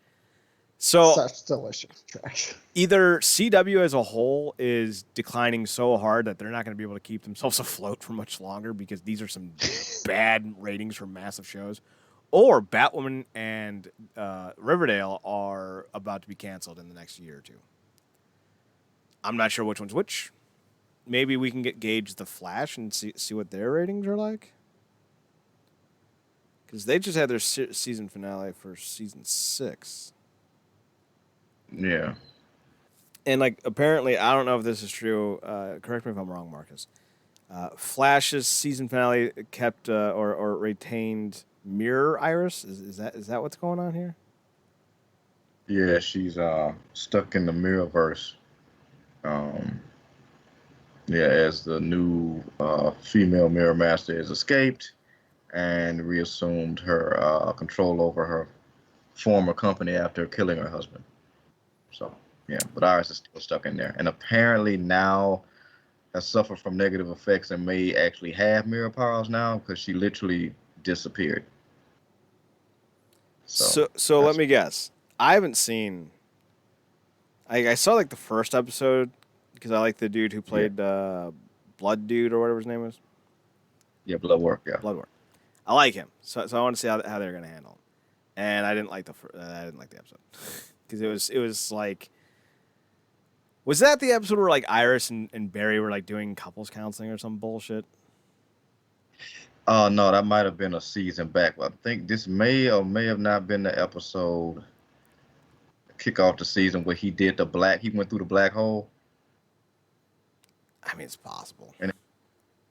So Such delicious trash. either CW as a whole is declining so hard that they're not going to be able to keep themselves afloat for much longer because these are some bad ratings for massive shows, or Batwoman and Riverdale are about to be canceled in the next year or two. I'm not sure which one's which. Maybe we can gauge The Flash and see what their ratings are like. Because they just had their season finale for season 6. Yeah. And, like, apparently, I don't know if this is true. Correct me if I'm wrong, Marcus. Flash's season finale kept or retained Mirror Iris. Is that what's going on here? Yeah, she's stuck in the Mirrorverse. Yeah, as the new female Mirror Master has escaped and reassumed her control over her former company after killing her husband. So, yeah, but Iris is still stuck in there. And apparently now has suffered from negative effects and may actually have mirror powers now because she literally disappeared. So let me guess. I haven't seen... I saw, like, the first episode because I like the dude who played Blood Dude or whatever his name is. Yeah, Blood Work, yeah. Blood Work. I like him. So I want to see how they're going to handle him. And I didn't like the episode. Because it was like, was that the episode where like Iris and Barry were like doing couples counseling or some bullshit? No, that might have been a season back. But I think this may or may have not been the episode kick off the season where he went through the black hole. I mean, it's possible. And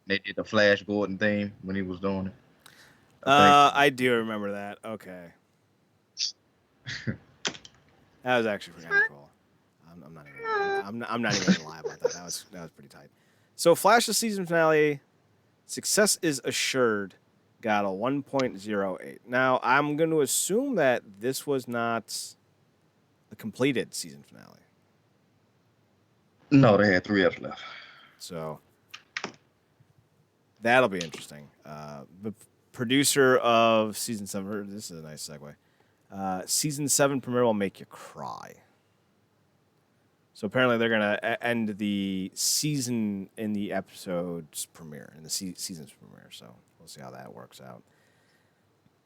they did the Flash Gordon theme when he was doing it. I do remember that. Okay. That was actually pretty cool. I'm not even gonna lie about that. That was pretty tight. So Flash's season finale, success is assured, got a 1.08. Now I'm going to assume that this was not a completed season finale. No, they had 3 episodes left. So that'll be interesting. The producer of season 7. This is a nice segue. Season 7 premiere will make you cry. So apparently they're going to end the season in the episode's premiere, in the season's premiere. So we'll see how that works out.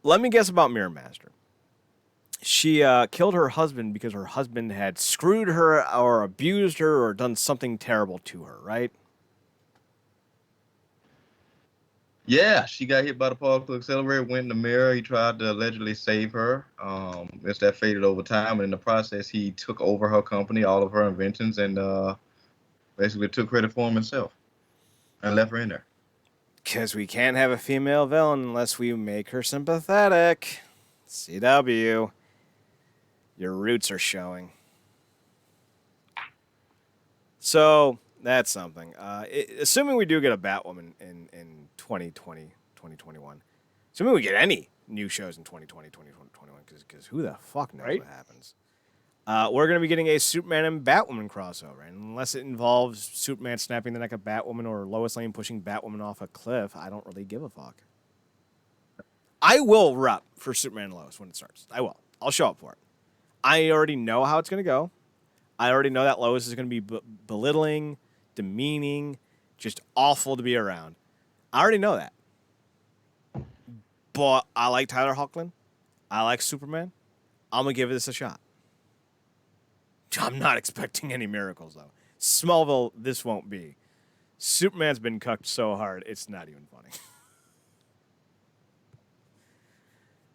Let me guess about Mirror Master. She killed her husband because her husband had screwed her or abused her or done something terrible to her, right? Yeah, she got hit by the particle accelerator, went in the mirror. He tried to allegedly save her. It's that faded over time, and in the process, he took over her company, all of her inventions, and basically took credit for them himself and left her in there. Because we can't have a female villain unless we make her sympathetic. CW, your roots are showing. So, that's something. Assuming we do get a Batwoman in 2020, 2021. Assuming we get any new shows in 2020, 2021, because who the fuck knows what happens. We're going to be getting a Superman and Batwoman crossover. And unless it involves Superman snapping the neck of Batwoman or Lois Lane pushing Batwoman off a cliff, I don't really give a fuck. I will rep for Superman and Lois when it starts. I will. I'll show up for it. I already know how it's going to go. I already know that Lois is going to be belittling, demeaning, just awful to be around. I already know that. But I like Tyler Hoechlin. I like Superman. I'm going to give this a shot. I'm not expecting any miracles, though. Smallville, this won't be. Superman's been cucked so hard, it's not even funny.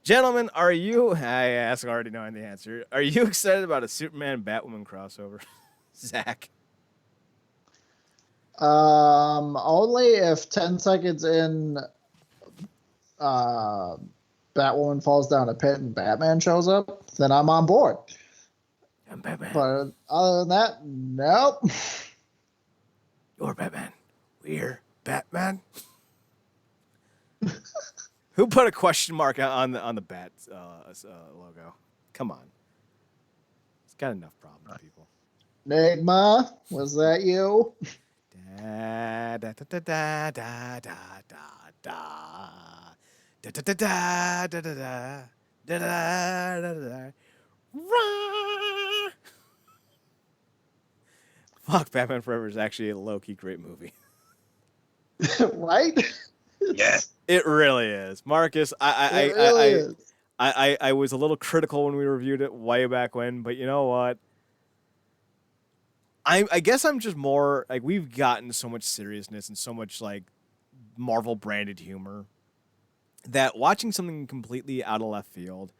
Gentlemen, are you... I already know the answer. Are you excited about a Superman-Batwoman crossover? Zach? Only if 10 seconds in Batwoman falls down a pit and Batman shows up, then I'm on board. I'm Batman. But other than that, nope. You're Batman. We're Batman. Who put a question mark on the bat logo? Come on. It's got enough problems, people. Nigma, was that you? Da da da da da da da da da da da da da da da da da da. Fuck, Batman Forever is actually a low-key great movie. Right? Yes. It really is. Marcus, I was a little critical when we reviewed it way back when, but you know what? I guess I'm just more like, we've gotten so much seriousness and so much like Marvel branded humor that watching something completely out of left field,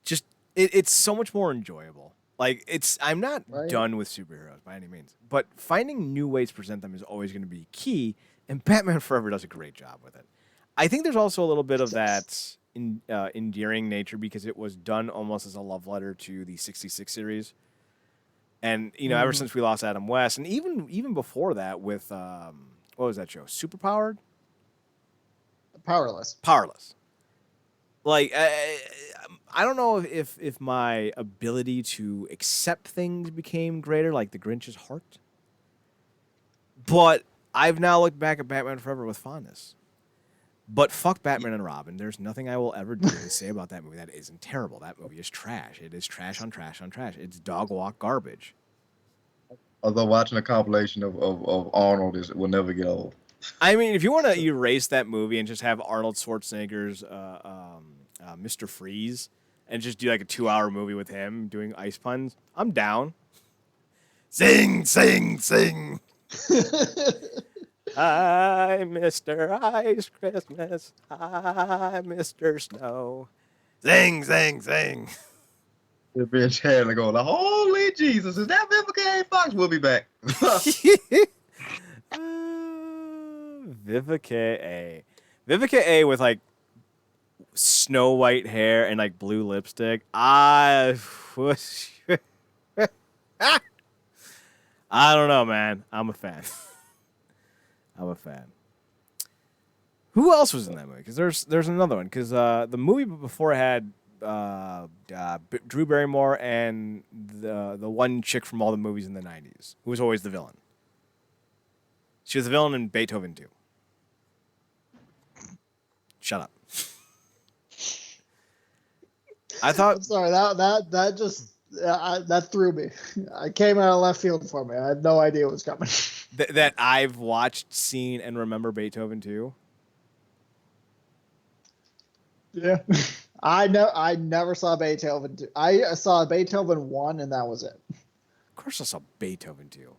just it's so much more enjoyable. Like, I'm not done with superheroes by any means, but finding new ways to present them is always going to be key, and Batman Forever does a great job with it. I think there's also a little bit of that endearing nature because it was done almost as a love letter to the 66 series. And, you know, ever since we lost Adam West, and even before that with, what was that show? Superpowered? Powerless. Like, I don't know if my ability to accept things became greater, like the Grinch's heart. But I've now looked back at Batman Forever with fondness. But fuck Batman and Robin. There's nothing I will ever do to say about that movie that isn't terrible. That movie is trash. It is trash on trash on trash. It's dog walk garbage. Although watching a compilation of Arnold will never get old. I mean, if you want to erase that movie and just have Arnold Schwarzenegger's Mr. Freeze and just do like a 2-hour movie with him doing ice puns, I'm down. Sing, sing, sing. Hi, Mr. Ice Christmas. Hi, Mr. Snow. Sing, sing, sing. The bitch had to go, holy Jesus, is that Vivica A. Fox? We'll be back. Vivica A. Vivica A with like snow white hair and like blue lipstick. I don't know, man. I'm a fan. Who else was in that movie? Because there's another one. Because the movie before had Drew Barrymore and the one chick from all the movies in the 90s who was always the villain. She was the villain in Beethoven 2. Shut up. I thought... I'm sorry, that just that threw me. I came out of left field for me. I had no idea what was coming. That I've watched, seen, and remember Beethoven 2? Yeah. I never saw Beethoven 2. I saw Beethoven 1 and that was it. Of course, I saw Beethoven 2.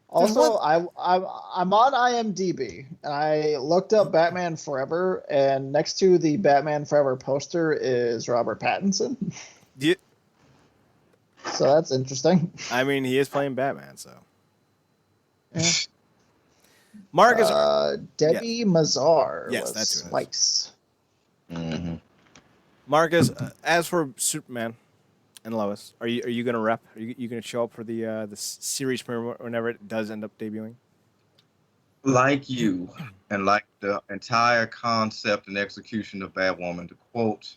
Also, I'm on IMDb and I looked up Batman Forever, and next to the Batman Forever poster is Robert Pattinson. Yeah, So that's interesting. I mean, he is playing Batman, so. Yeah. Marcus. Debbie Mazar Yes, was that's who it is. Weiss. Mm-hmm. Marcus, as for Superman and Lois, are you gonna rep? Are you gonna show up for the series premiere whenever it does end up debuting? Like you, and like the entire concept and execution of Batwoman, to quote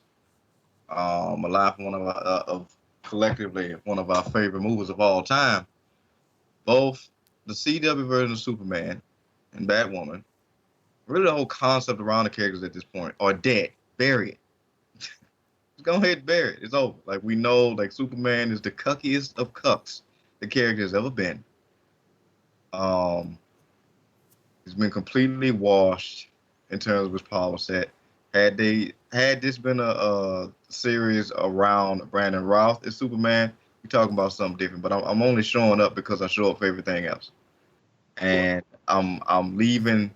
a line from one of collectively one of our favorite movies of all time, both the CW version of Superman and Batwoman, really the whole concept around the characters at this point are dead. Bury it. Just go ahead and bury it. It's over. Like, we know, like, Superman is the cuckiest of cucks the character has ever been. He's been completely washed in terms of his power set. Had this been a series around Brandon Routh as Superman, we're talking about something different. But I'm only showing up because I show up for everything else, and I'm leaving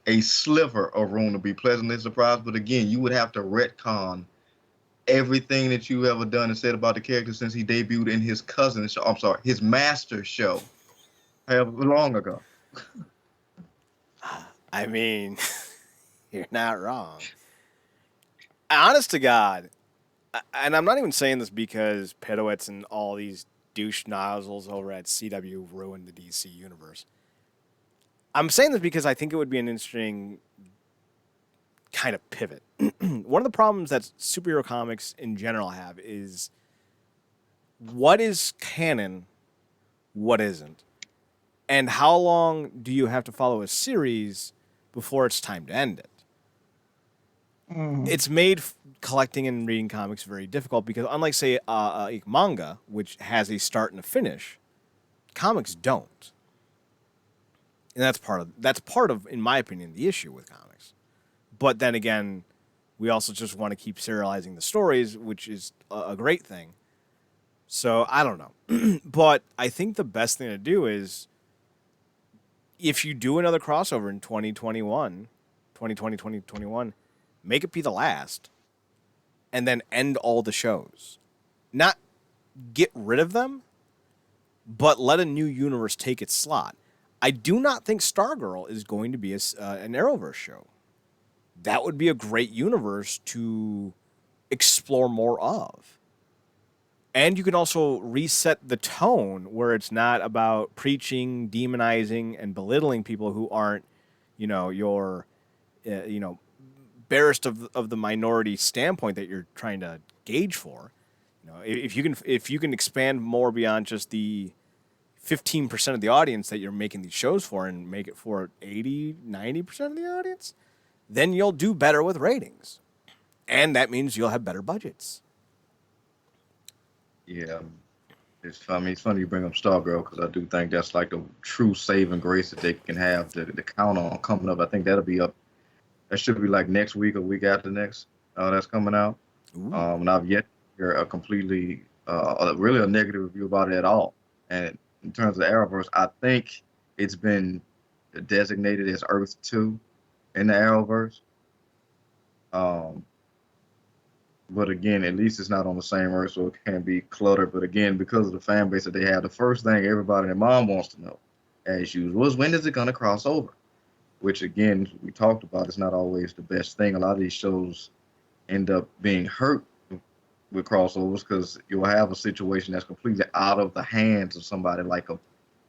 a sliver of room to be pleasantly surprised. But again, you would have to retcon everything that you ever done and said about the character since he debuted in his cousin's show. I'm sorry, his master show, however long ago. I mean, you're not wrong. Honest to God, and I'm not even saying this because Pedowitz and all these douche nozzles over at CW ruined the DC universe. I'm saying this because I think it would be an interesting kind of pivot. One of the problems that superhero comics in general have is what is canon, what isn't, and how long do you have to follow a series before it's time to end it? It's made collecting and reading comics very difficult because, unlike, say, manga, which has a start and a finish, comics don't. And that's part of, in my opinion, the issue with comics. But then again, we also just want to keep serializing the stories, which is a great thing. So I don't know. But I think the best thing to do is, if you do another crossover in 2021, make it be the last, and then end all the shows. Not get rid of them, but let a new universe take its slot. I do not think Stargirl is going to be an Arrowverse show. That would be a great universe to explore more of. And you can also reset the tone where it's not about preaching, demonizing, and belittling people who aren't, your, barest of the minority standpoint that you're trying to gauge for. If you can expand more beyond just the 15% of the audience that you're making these shows for and make it for 80, 90% of the audience, then you'll do better with ratings. And that means you'll have better budgets. Yeah, it's funny you bring up Stargirl, because I do think that's like the true saving grace that they can have to count on coming up. I think that'll be up. That should be like next week or week after next. That's coming out. And I've yet to hear a completely, really a negative review about it at all. And in terms of the Arrowverse, I think it's been designated as Earth 2 in the Arrowverse. But again, at least it's not on the same Earth, so it can't be cluttered. But again, because of the fan base that they have, the first thing everybody and their mom wants to know, as usual, is when is it going to cross over? Which, again, we talked about, is not always the best thing. A lot of these shows end up being hurt with crossovers because you'll have a situation that's completely out of the hands of somebody like a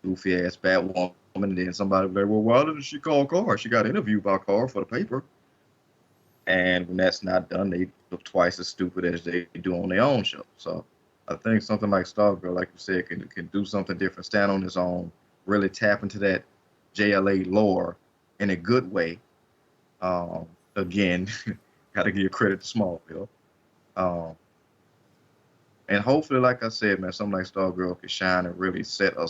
goofy-ass Batwoman, and then somebody will be like, well, why didn't she call Carr? She got interviewed by Carr for the paper. And when that's not done, they look twice as stupid as they do on their own show. So I think something like Stargirl, like you said, can do something different, stand on its own, really tap into that JLA lore in a good way. Again, got to give credit to Smallville. And hopefully, like I said, man, something like Stargirl can shine and really set a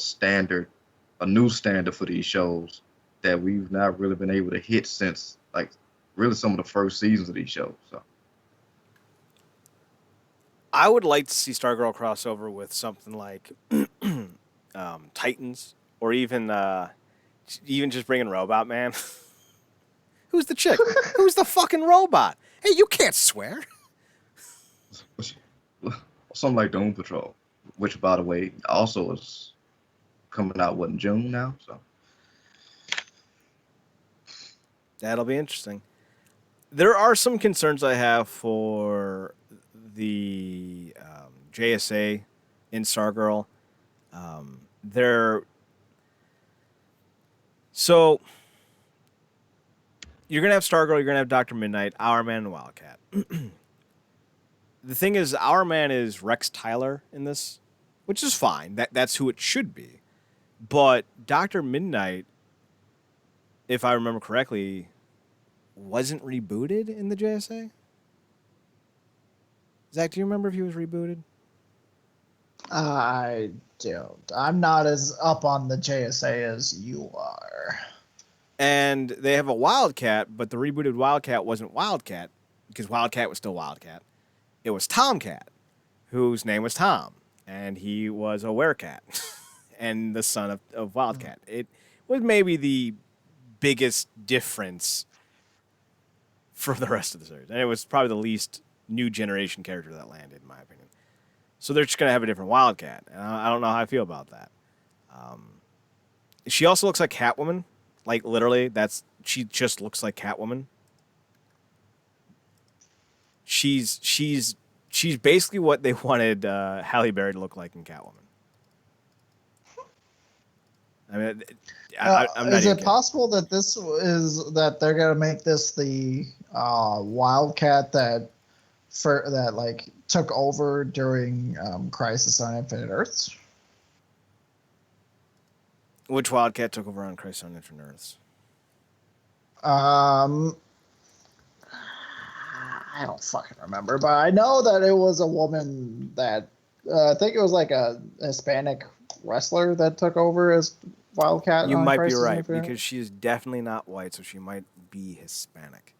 new standard for these shows that we've not really been able to hit since, like, really some of the first seasons of these shows. So I would like to see Stargirl crossover with something like Titans, or even just bringing Robot Man. Who's the chick? Who's the fucking robot? Hey, you can't swear. Something like Doom Patrol, which, by the way, also is coming out in June now. So That'll be interesting. There are some concerns I have for the JSA in Stargirl. So you're gonna have Stargirl, you're gonna have Dr. Midnight, Hourman, and Wildcat. The thing is, Hourman is Rex Tyler in this, which is fine. That's who it should be. But Dr. Midnight, if I remember correctly, wasn't rebooted in the JSA? Zach, do you remember if he was rebooted? I don't. I'm not as up on the JSA as you are. And they have a Wildcat, but the rebooted Wildcat wasn't Wildcat, because Wildcat was still Wildcat. It was Tomcat, whose name was Tom, and he was a werecat and the son of Wildcat. It was maybe the biggest difference from the rest of the series, and it was probably the least new generation character that landed, in my opinion. So they're just going to have a different Wildcat, and I don't know how I feel about that. She also looks like Catwoman. Like, literally, she just looks like Catwoman. She's basically what they wanted Halle Berry to look like in Catwoman. I mean, I'm not. Is it possible that they're gonna make this the Wildcat that took over during Crisis on Infinite Earths? Which Wildcat took over on Crisis on Infinite Earths? I don't fucking remember, but I know that it was a woman that I think it was like a Hispanic wrestler that took over as Wildcat. You might be Crisis on right, Infinite because she is definitely not white, so she might be Hispanic.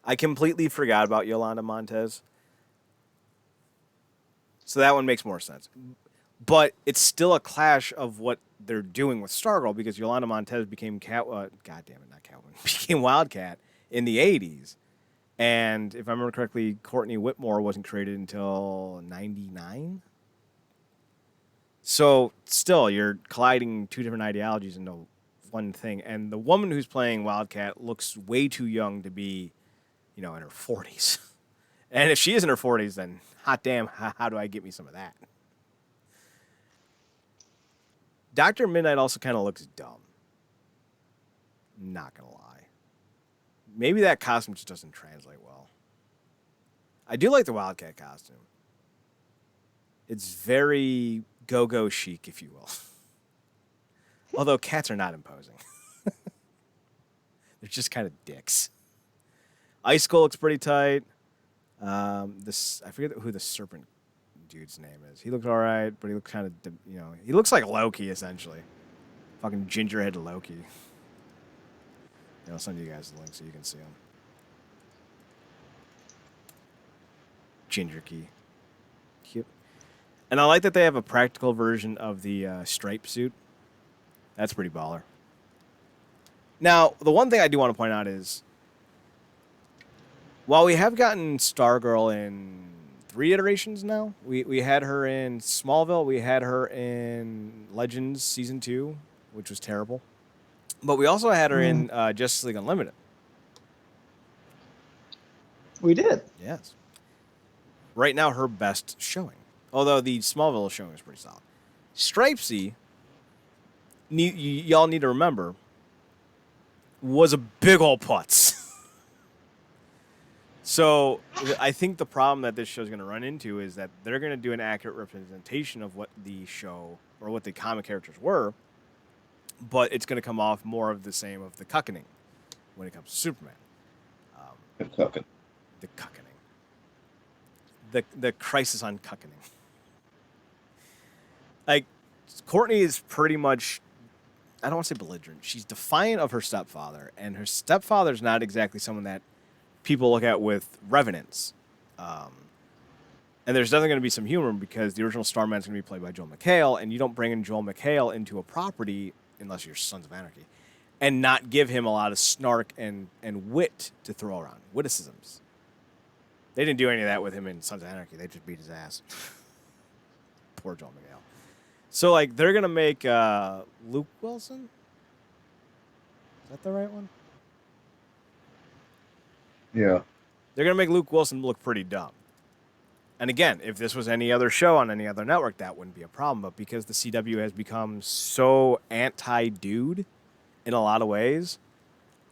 I completely forgot about Yolanda Montez. So that one makes more sense. But it's still a clash of what they're doing with Stargirl, because Yolanda Montez became became Wildcat in the 80s. And if I remember correctly, Courtney Whitmore wasn't created until 99. So still, you're colliding two different ideologies into one thing. And the woman who's playing Wildcat looks way too young to be, in her 40s. And if she is in her 40s, then hot damn, how do I get me some of that? Dr. Midnight also kind of looks dumb. Not going to lie. Maybe that costume just doesn't translate well. I do like the Wildcat costume. It's very go-go chic, if you will. Although cats are not imposing. They're just kind of dicks. Ice Skull looks pretty tight. I forget who the serpent dude's name is. He looks all right, but he looks kind of, he looks like Loki, essentially. Fucking gingerhead Loki. I'll send you guys the link so you can see him. Ginger Key. Cute. And I like that they have a practical version of the stripe suit. That's pretty baller. Now, the one thing I do want to point out is, while we have gotten Stargirl in 3 iterations now, we had her in Smallville, we had her in Legends Season 2, which was terrible. But we also had her in Justice League Unlimited. We did. Yes. Right now, her best showing. Although the Smallville showing is pretty solid. Stripesy, y'all need to remember, was a big old putz. So I think the problem that this show is going to run into is that they're going to do an accurate representation of what the show or what the comic characters were, but it's going to come off more of the same of the cuckening when it comes to Superman. The cucking. The cuckening. The crisis on cuckening. Like, Courtney is pretty much, I don't want to say belligerent. She's defiant of her stepfather, and her stepfather's not exactly someone that people look at with reverence. And there's definitely going to be some humor because the original Starman's going to be played by Joel McHale, and you don't bring in Joel McHale into a property unless you're Sons of Anarchy, and not give him a lot of snark and wit to throw around, witticisms. They didn't do any of that with him in Sons of Anarchy. They just beat his ass. Poor Joel McHale. So, like, they're going to make Luke Wilson? Is that the right one? Yeah. They're going to make Luke Wilson look pretty dumb. And again, if this was any other show on any other network, that wouldn't be a problem. But because the CW has become so anti-dude in a lot of ways,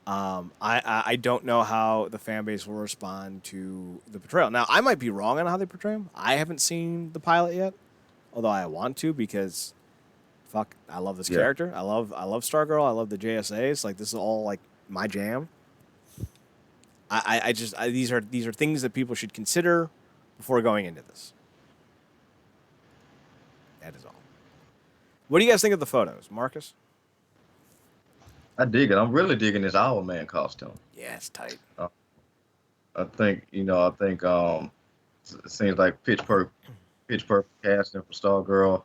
I don't know how the fan base will respond to the portrayal. Now, I might be wrong on how they portray him. I haven't seen the pilot yet, although I want to because, fuck, I love this character. I love Stargirl. I love the JSAs. Like, this is all like my jam. These are things that people should consider before going into this. That is all. What do you guys think of the photos, Marcus? I dig it. I'm really digging this Owlman costume. Yeah, it's tight. I think it seems like pitch perfect casting for Stargirl.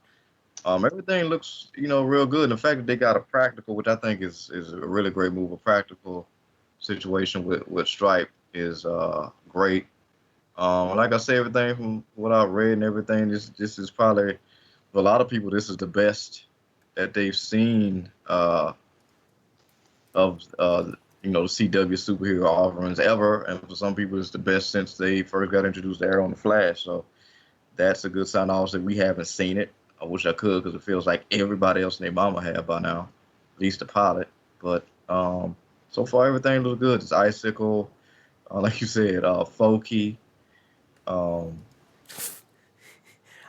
Everything looks, real good. And the fact that they got a practical, which I think is a really great move, a practical situation with Stripe is great. Like I say, everything from what I've read and everything, this is probably, for a lot of people, this is the best that they've seen of the CW superhero offerings ever. And for some people, it's the best since they first got introduced to Arrow and the Flash. So that's a good sign. Obviously, we haven't seen it. I wish I could because it feels like everybody else and their mama have by now, at least the pilot. But so far, everything looks good. It's Icicle, like you said, Folky.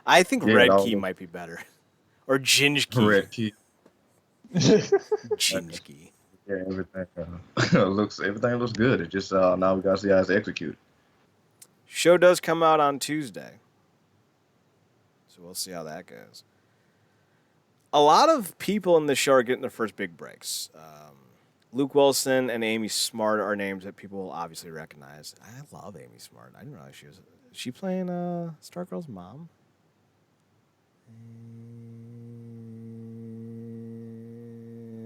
I think Red Key might be better. Or Ginge Key. Red Key. Ginge Key. Yeah, everything looks good. It just now we gotta see how it's executed. Show does come out on Tuesday, so we'll see how that goes. A lot of people in this show are getting their first big breaks. Luke Wilson and Amy Smart are names that people will obviously recognize. I love Amy Smart. I didn't realize she was. Is she playing Stargirl's mom?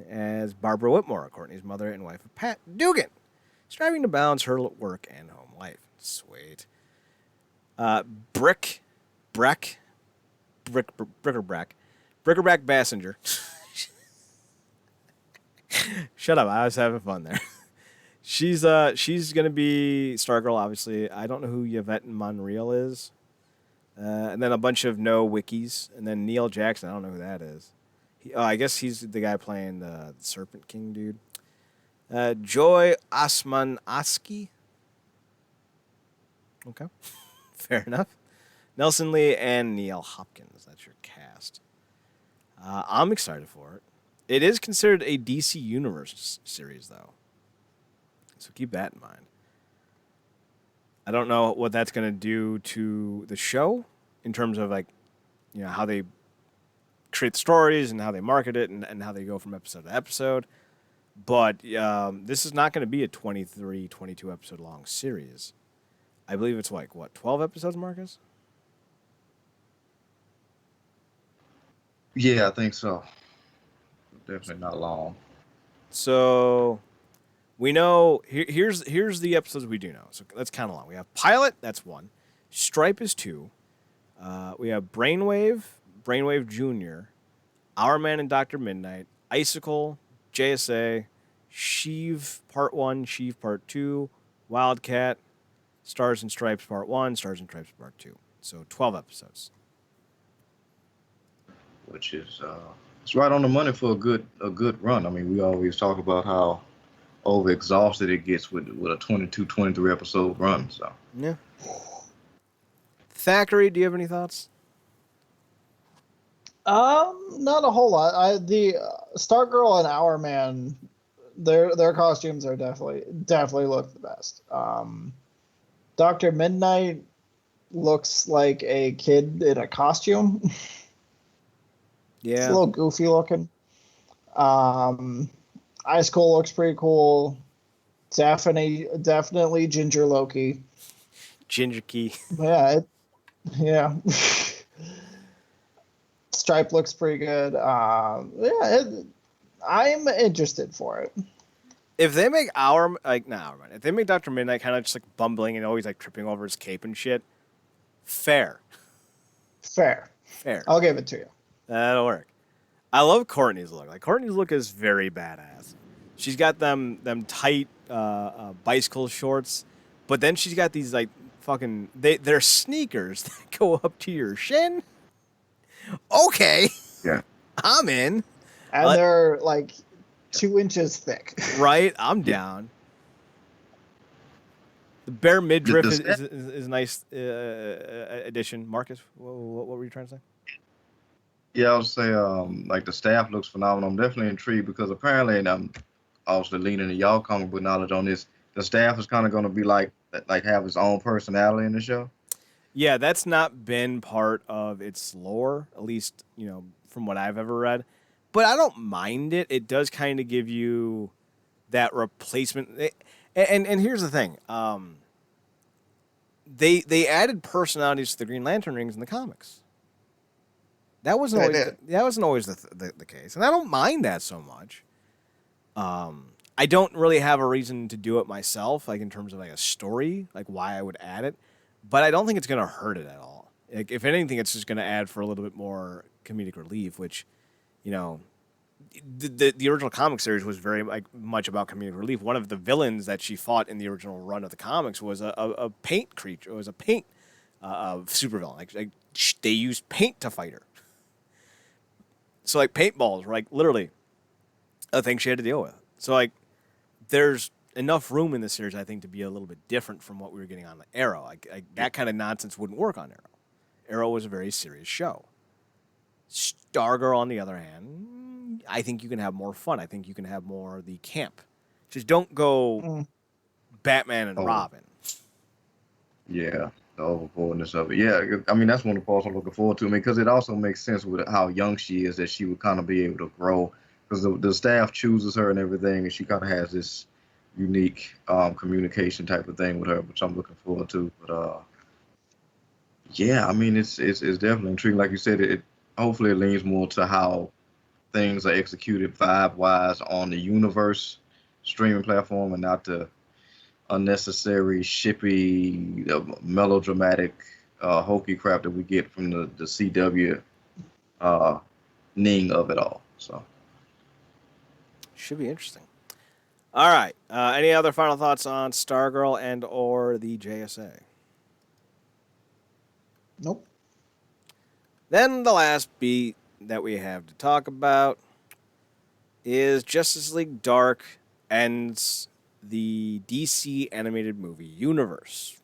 As Barbara Whitmore, Courtney's mother and wife of Pat Dugan, striving to balance her work and home life. Sweet. Brickerback Bassinger. Shut up! I was having fun there. She's gonna be Stargirl, obviously. I don't know who Yvette Monreal is, and then a bunch of no wikis, and then Neil Jackson. I don't know who that is. I guess he's the guy playing the Serpent King dude. Joy Osman-Oski. Okay, fair enough. Nelson Lee and Neil Hopkins. That's your cast. I'm excited for it. It is considered a DC Universe series, though. So keep that in mind. I don't know what that's going to do to the show in terms of, how they create the stories and how they market it and how they go from episode to episode. But this is not going to be a 23, 22 episode long series. I believe it's 12 episodes, Marcus? Yeah, I think so. Definitely not long. So we know here's the episodes we do know. So that's kind of long. We have Pilot, that's 1. Stripe is 2. We have Brainwave Jr., Our Man and Dr. Midnight, Icicle, JSA, Sheev Part 1, Sheev Part 2, Wildcat, Stars and Stripes Part 1, Stars and Stripes Part 2. So 12 episodes. Which is it's right on the money for a good run. I mean, we always talk about how overexhausted it gets with a 22, 23 episode run. So yeah. Thackeray, do you have any thoughts? Not a whole lot. The Stargirl and Our Man, their costumes are definitely look the best. Dr. Midnight looks like a kid in a costume. Yeah. It's a little goofy looking. Ice Cold looks pretty cool. Definitely Ginger Loki. Ginger Key. Yeah, Yeah. Stripe looks pretty good. I'm interested for it. If they make if they make Dr. Midnight kind of just like bumbling and always like tripping over his cape and shit, fair. Fair. I'll give it to you. That'll work. I love Courtney's look. Like Courtney's look is very badass. She's got them tight bicycle shorts, but then she's got these like fucking they're sneakers that go up to your shin. Okay. Yeah. I'm in. And they're like 2 inches thick. Right? I'm down. The bare midriff is a nice addition. Marcus, what were you trying to say? Yeah, I would say like the staff looks phenomenal. I'm definitely intrigued because apparently, and I'm obviously leaning to y'all comic book knowledge on this, the staff is kind of going to be like have its own personality in the show. Yeah, that's not been part of its lore, at least, from what I've ever read. But I don't mind it. It does kind of give you that replacement. And here's the thing. They added personalities to the Green Lantern rings in the comics. That wasn't always the case. And I don't mind that so much. I don't really have a reason to do it myself, like in terms of like a story, like why I would add it. But I don't think it's going to hurt it at all. Like, if anything, it's just going to add for a little bit more comedic relief, which, the original comic series was very much about comedic relief. One of the villains that she fought in the original run of the comics was a paint creature. It was a paint supervillain. Like they used paint to fight her. So like paintballs were like literally a thing she had to deal with. So like there's enough room in this series, I think, to be a little bit different from what we were getting on the Arrow. Like that kind of nonsense wouldn't work on Arrow. Arrow was a very serious show. Stargirl, on the other hand, I think you can have more fun. I think you can have more the camp. Just don't go Batman and Robin. Yeah, the overboardness of it. Yeah, I mean, that's one of the parts I'm looking forward to. I mean, because it also makes sense with how young she is, that she would kind of be able to grow. Because the staff chooses her and everything, and she kind of has this unique communication type of thing with her, which I'm looking forward to. But yeah, I mean, it's definitely intriguing. Like you said, it hopefully it leans more to how things are executed vibe-wise on the Universe streaming platform, and not the unnecessary, shippy, melodramatic, hokey crap that we get from the CW ning of it all. So should be interesting. All right. Any other final thoughts on Stargirl and or the JSA? Nope. Then the last beat that we have to talk about is Justice League Dark ends the DC animated movie universe.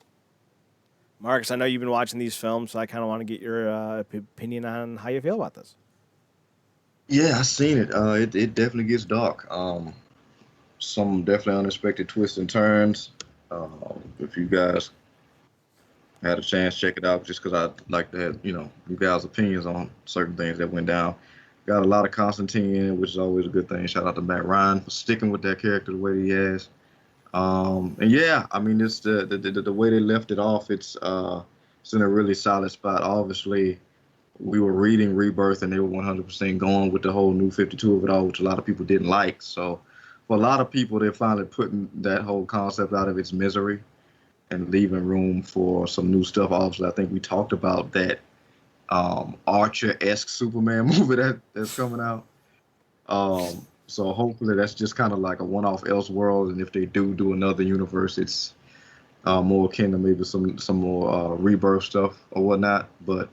Marcus, I know you've been watching these films, so I kind of want to get your opinion on how you feel about this. yeah, I've seen it. It definitely gets dark. Some definitely unexpected twists and turns. If you guys had a chance, check it out, just because I'd like to have, you guys' opinions on certain things that went down. Got a lot of Constantine in it, which is always a good thing. Shout out to Matt Ryan for sticking with that character the way he has. And yeah, I mean, it's the way they left it off. It's in a really solid spot. Obviously, we were reading Rebirth, and they were 100% going with the whole New 52 of it all, which a lot of people didn't like. So for a lot of people, they're finally putting that whole concept out of its misery and leaving room for some new stuff. Obviously, I think we talked about that Archer-esque Superman movie that's coming out. So hopefully that's just kind of like a one-off Elseworld, and if they do another universe, it's more akin to maybe some more Rebirth stuff or whatnot. But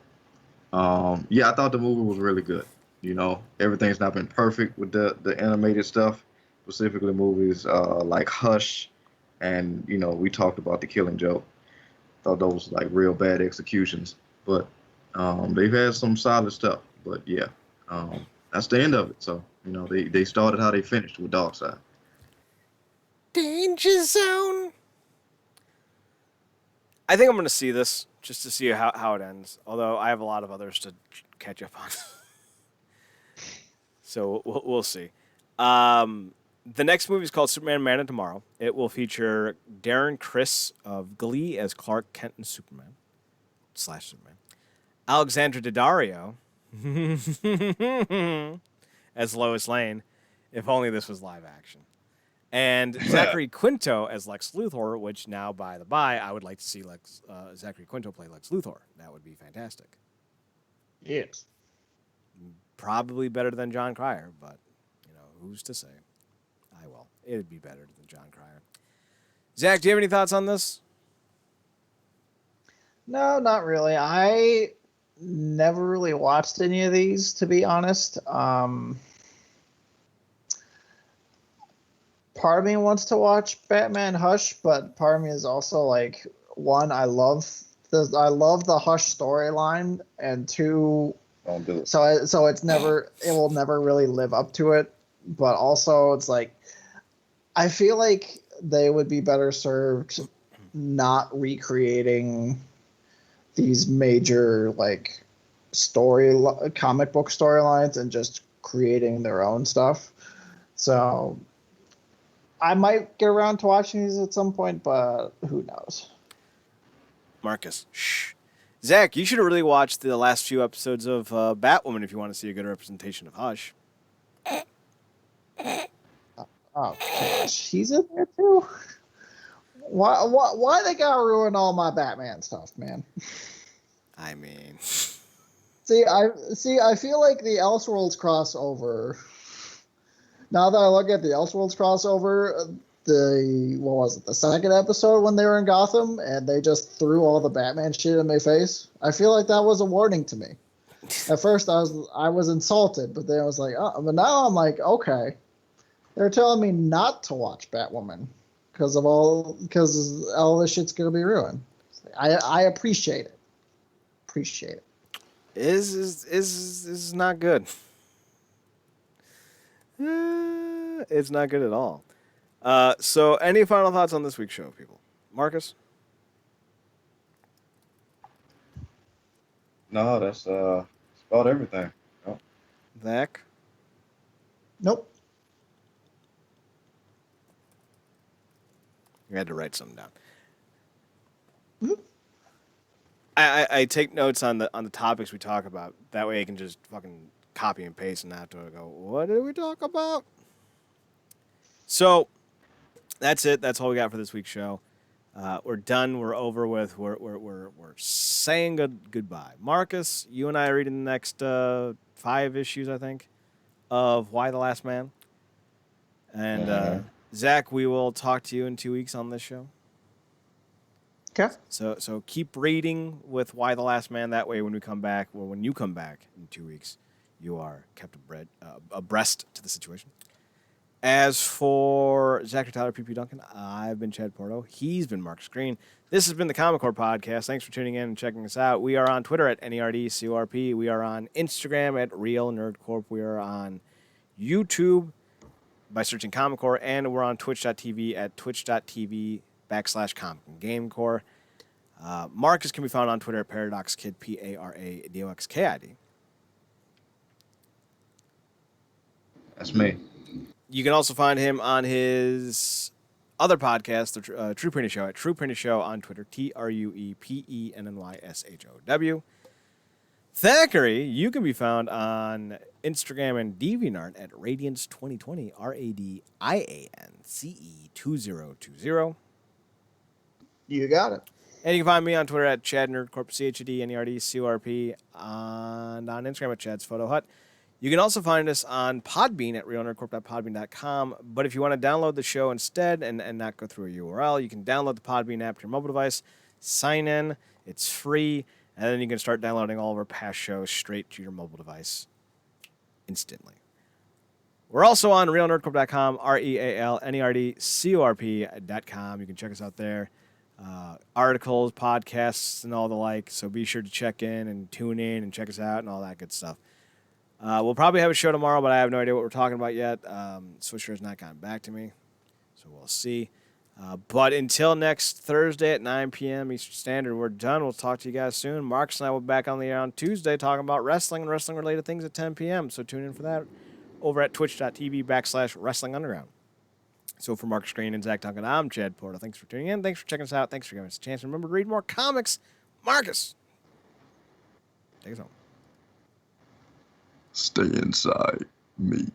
yeah, I thought the movie was really good. Everything's not been perfect with the animated stuff, specifically movies like Hush, and we talked about The Killing Joke. Thought those like real bad executions, but they've had some solid stuff. But yeah, that's the end of it. So they started how they finished with Darkseid. Danger Zone. I think I'm going to see this just to see how it ends. Although I have a lot of others to catch up on, so we'll see. The next movie is called Superman: Man of Tomorrow. It will feature Darren Criss of Glee as Clark Kent and Superman. Superman. Alexandra Daddario as Lois Lane, if only this was live action. And Zachary Quinto as Lex Luthor, which now, by the by, I would like to see Zachary Quinto play Lex Luthor. That would be fantastic. Yes. Probably better than John Cryer, but, who's to say? It'd be better than John Cryer. Zach, do you have any thoughts on this? No, not really. I never really watched any of these, to be honest. Part of me wants to watch Batman Hush, but part of me is also like, one, I love the Hush storyline, and two, Don't do it. so it will never really live up to it. But also, it's like, I feel like they would be better served not recreating these major like comic book storylines and just creating their own stuff. So I might get around to watching these at some point, but who knows? Marcus, shh. Zach, you should have really watched the last few episodes of Batwoman if you want to see a good representation of Hush. Oh gosh, he's in there too. Why they gotta ruin all my Batman stuff, man? I mean, I feel like the Elseworlds crossover. Now that I look at the Elseworlds crossover, the second episode when they were in Gotham and they just threw all the Batman shit in my face. I feel like that was a warning to me. At first I was insulted, but then I was like, oh, but now I'm like, okay. They're telling me not to watch Batwoman because all this shit's gonna be ruined. I appreciate it. Appreciate it. Is not good. It's not good at all. So, any final thoughts on this week's show, people? Marcus? No, that's about everything. Oh. Zach? Nope. You had to write something down. Mm-hmm. I take notes on the topics we talk about. That way I can just fucking copy and paste and not have to go, what did we talk about? So, that's it. That's all we got for this week's show. We're done. We're over with. We're saying goodbye. Marcus, you and I are reading the next 5 issues, I think, of Y the Last Man. And Zach, we will talk to you in 2 weeks on this show. Okay. So keep reading with Y the Last Man. That way, when we come back, or when you come back in 2 weeks, you are kept abreast to the situation. As for Zachary Tyler, PP Duncan, I've been Chad Porto. He's been Marcus Green. This has been the ComicCorp Podcast. Thanks for tuning in and checking us out. We are on Twitter at NERDCORP. We are on Instagram at RealNerdCorp. We are on YouTube by searching ComicCorp, and we're on Twitch.tv at twitch.tv/Comic and GameCorp. Marcus can be found on Twitter at ParadoxKid, ParadoxKid. That's me. You can also find him on his other podcast, the True Printer Show, at True Printer Show on Twitter, TruePennyShow. Thackeray, you can be found on Instagram and DeviantArt at Radiance2020, RADIANCE2020. You got it. And you can find me on Twitter at ChadNerdCorp, ChadNerdCorp, and on Instagram at Chad's Photo Hut. You can also find us on Podbean at realnerdcorp.podbean.com. But if you want to download the show instead and not go through a URL, you can download the Podbean app to your mobile device, sign in, it's free, and then you can start downloading all of our past shows straight to your mobile device instantly. We're also on realnerdcorp.com, RealNerdcorp.com. You can check us out there. Articles, podcasts, and all the like. So be sure to check in and tune in and check us out and all that good stuff. We'll probably have a show tomorrow, but I have no idea what we're talking about yet. Swisher has not gotten back to me, so we'll see. But until next Thursday at 9 p.m. Eastern Standard, we're done. We'll talk to you guys soon. Marcus and I will be back on the air on Tuesday talking about wrestling and wrestling-related things at 10 p.m., so tune in for that over at twitch.tv/WrestlingUnderground. So for Marcus Green and Zach Duncan, I'm Chad Porter. Thanks for tuning in. Thanks for checking us out. Thanks for giving us a chance. Remember to read more comics. Marcus! Say so. Stay inside me.